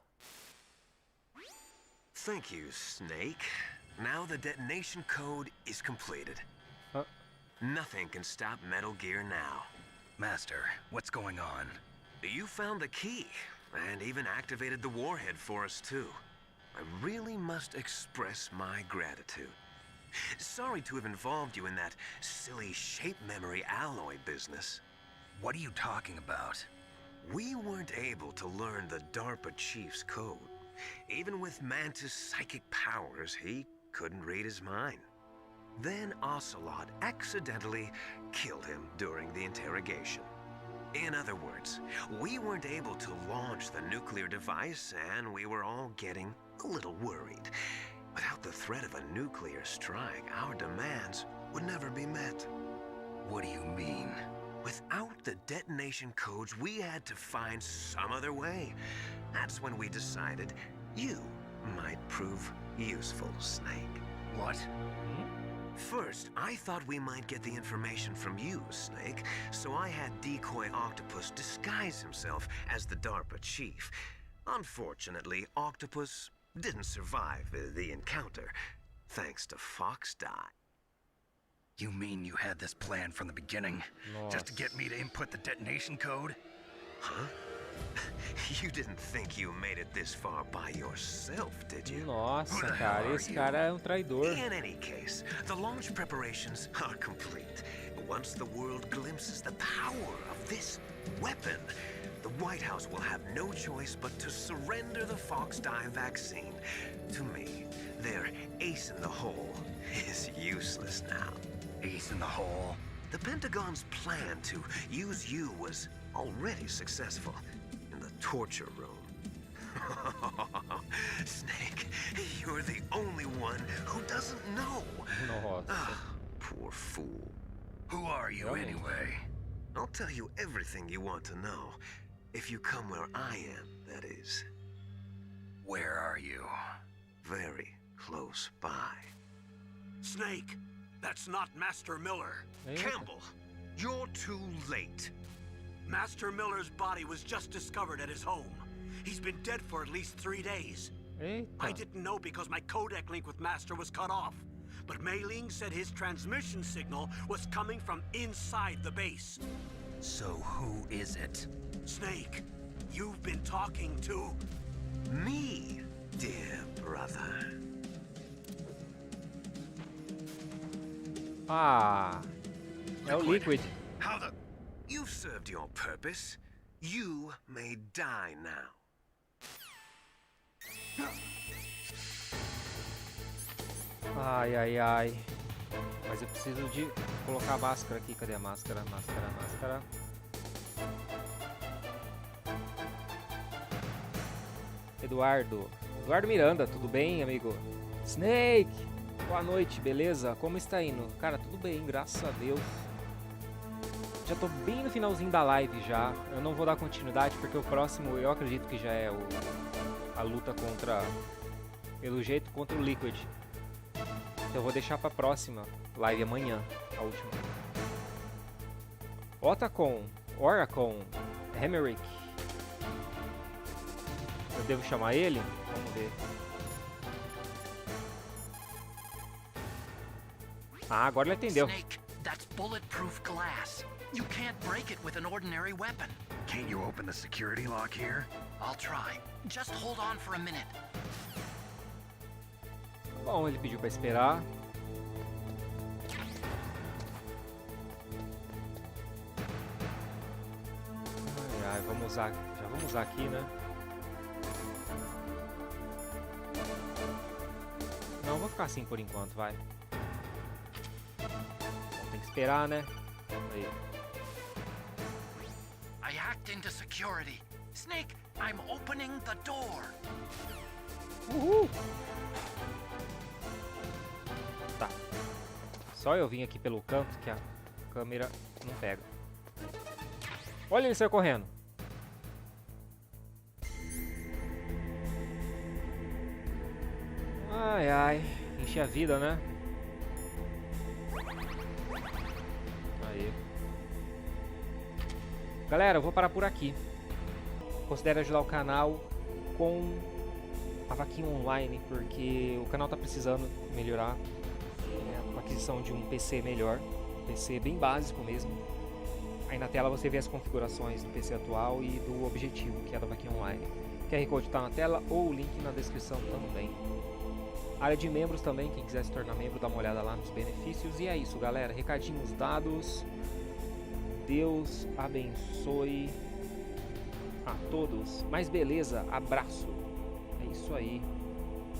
Thank you, Snake. Now the detonation code is completed. Nothing can stop Metal Gear now. Master, what's going on? You found the key, and even activated the warhead for us too. I really must express my gratitude. Sorry to have involved you in that silly shape memory alloy business. What are you talking about? We weren't able to learn the DARPA chief's code. Even with Mantis' psychic powers, he couldn't read his mind. Then Ocelot accidentally killed him during the interrogation. In other words, we weren't able to launch the nuclear device, and we were all getting a little worried. Without the threat of a nuclear strike, our demands would never be met. What do you mean? Without the detonation codes, we had to find some other way. That's when we decided you might prove useful, Snake. What? First, I thought we might get the information from you, Snake, so I had Decoy Octopus disguise himself as the DARPA chief. Unfortunately, Octopus didn't survive the encounter, thanks to Fox Die. You mean you had this plan from the beginning? Just to get me to input the detonation code? Huh? You didn't think you made it this far by yourself, did you? Nossa, cara, esse cara é um traidor. In any case, the launch preparations are complete. Once the world glimpses the power of this weapon, the White House will have no choice but to surrender the Fox Die vaccine to me. Their ace in the hole is useless now. Ace in the hole? The Pentagon's plan to use you was already successful in the torture room. Snake, you're the only one who doesn't know. Poor fool. Who are you anyway? I'll tell you everything you want to know. If you come where I am, that is. Where are you? Very close by. Snake, that's not Master Miller. Campbell, you're too late. Master Miller's body was just discovered at his home. He's been dead for at least 3 days. I didn't know because my codec link with Master was cut off. But Mei Ling said his transmission signal was coming from inside the base. So who is it? Snake, you've been talking to... me, dear brother. Ah, é o Liquid. How the... You've served your purpose. You may die now. Ai, ai, ai. Mas eu preciso de colocar a máscara aqui. Cadê a máscara? Máscara. Eduardo Miranda, tudo bem, amigo? Snake, boa noite, beleza? Como está indo? Cara, tudo bem, graças a Deus. Já tô bem no finalzinho da live já. Eu não vou dar continuidade porque o próximo eu acredito que já é a luta contra... Pelo jeito, contra o Liquid. Então eu vou deixar pra próxima live amanhã, a última. Oracon, Hemerick. Eu devo chamar ele? Vamos ver. Ah, agora ele atendeu. Snake, that's bulletproof glass. You can't break it with an ordinary weapon. Can't you open the security lock here? I'll try. Just hold on for a minute. Bom, ele pediu pra esperar. Ai, vamos usar, já vamos usar aqui, né? Não, vou ficar assim por enquanto, vai. Tem que esperar, né? Aí. I hacked into security. Snake, I'm opening the door. Uhul! Tá. Só eu vim aqui pelo canto que a câmera não pega. Olha ele saiu correndo. Ai, ai. Enchi a vida, né? Aí. Galera, eu vou parar por aqui. Considere ajudar o canal com a Vaquinha Online, porque o canal tá precisando melhorar a aquisição de um PC melhor. PC bem básico mesmo. Aí na tela você vê as configurações do PC atual e do objetivo, que é da Vaquinha Online. O QR Code tá na tela ou o link na descrição também. Área de membros também, quem quiser se tornar membro, dá uma olhada lá nos benefícios. E é isso, galera. Recadinhos dados. Deus abençoe a todos. Mais beleza, abraço. É isso aí.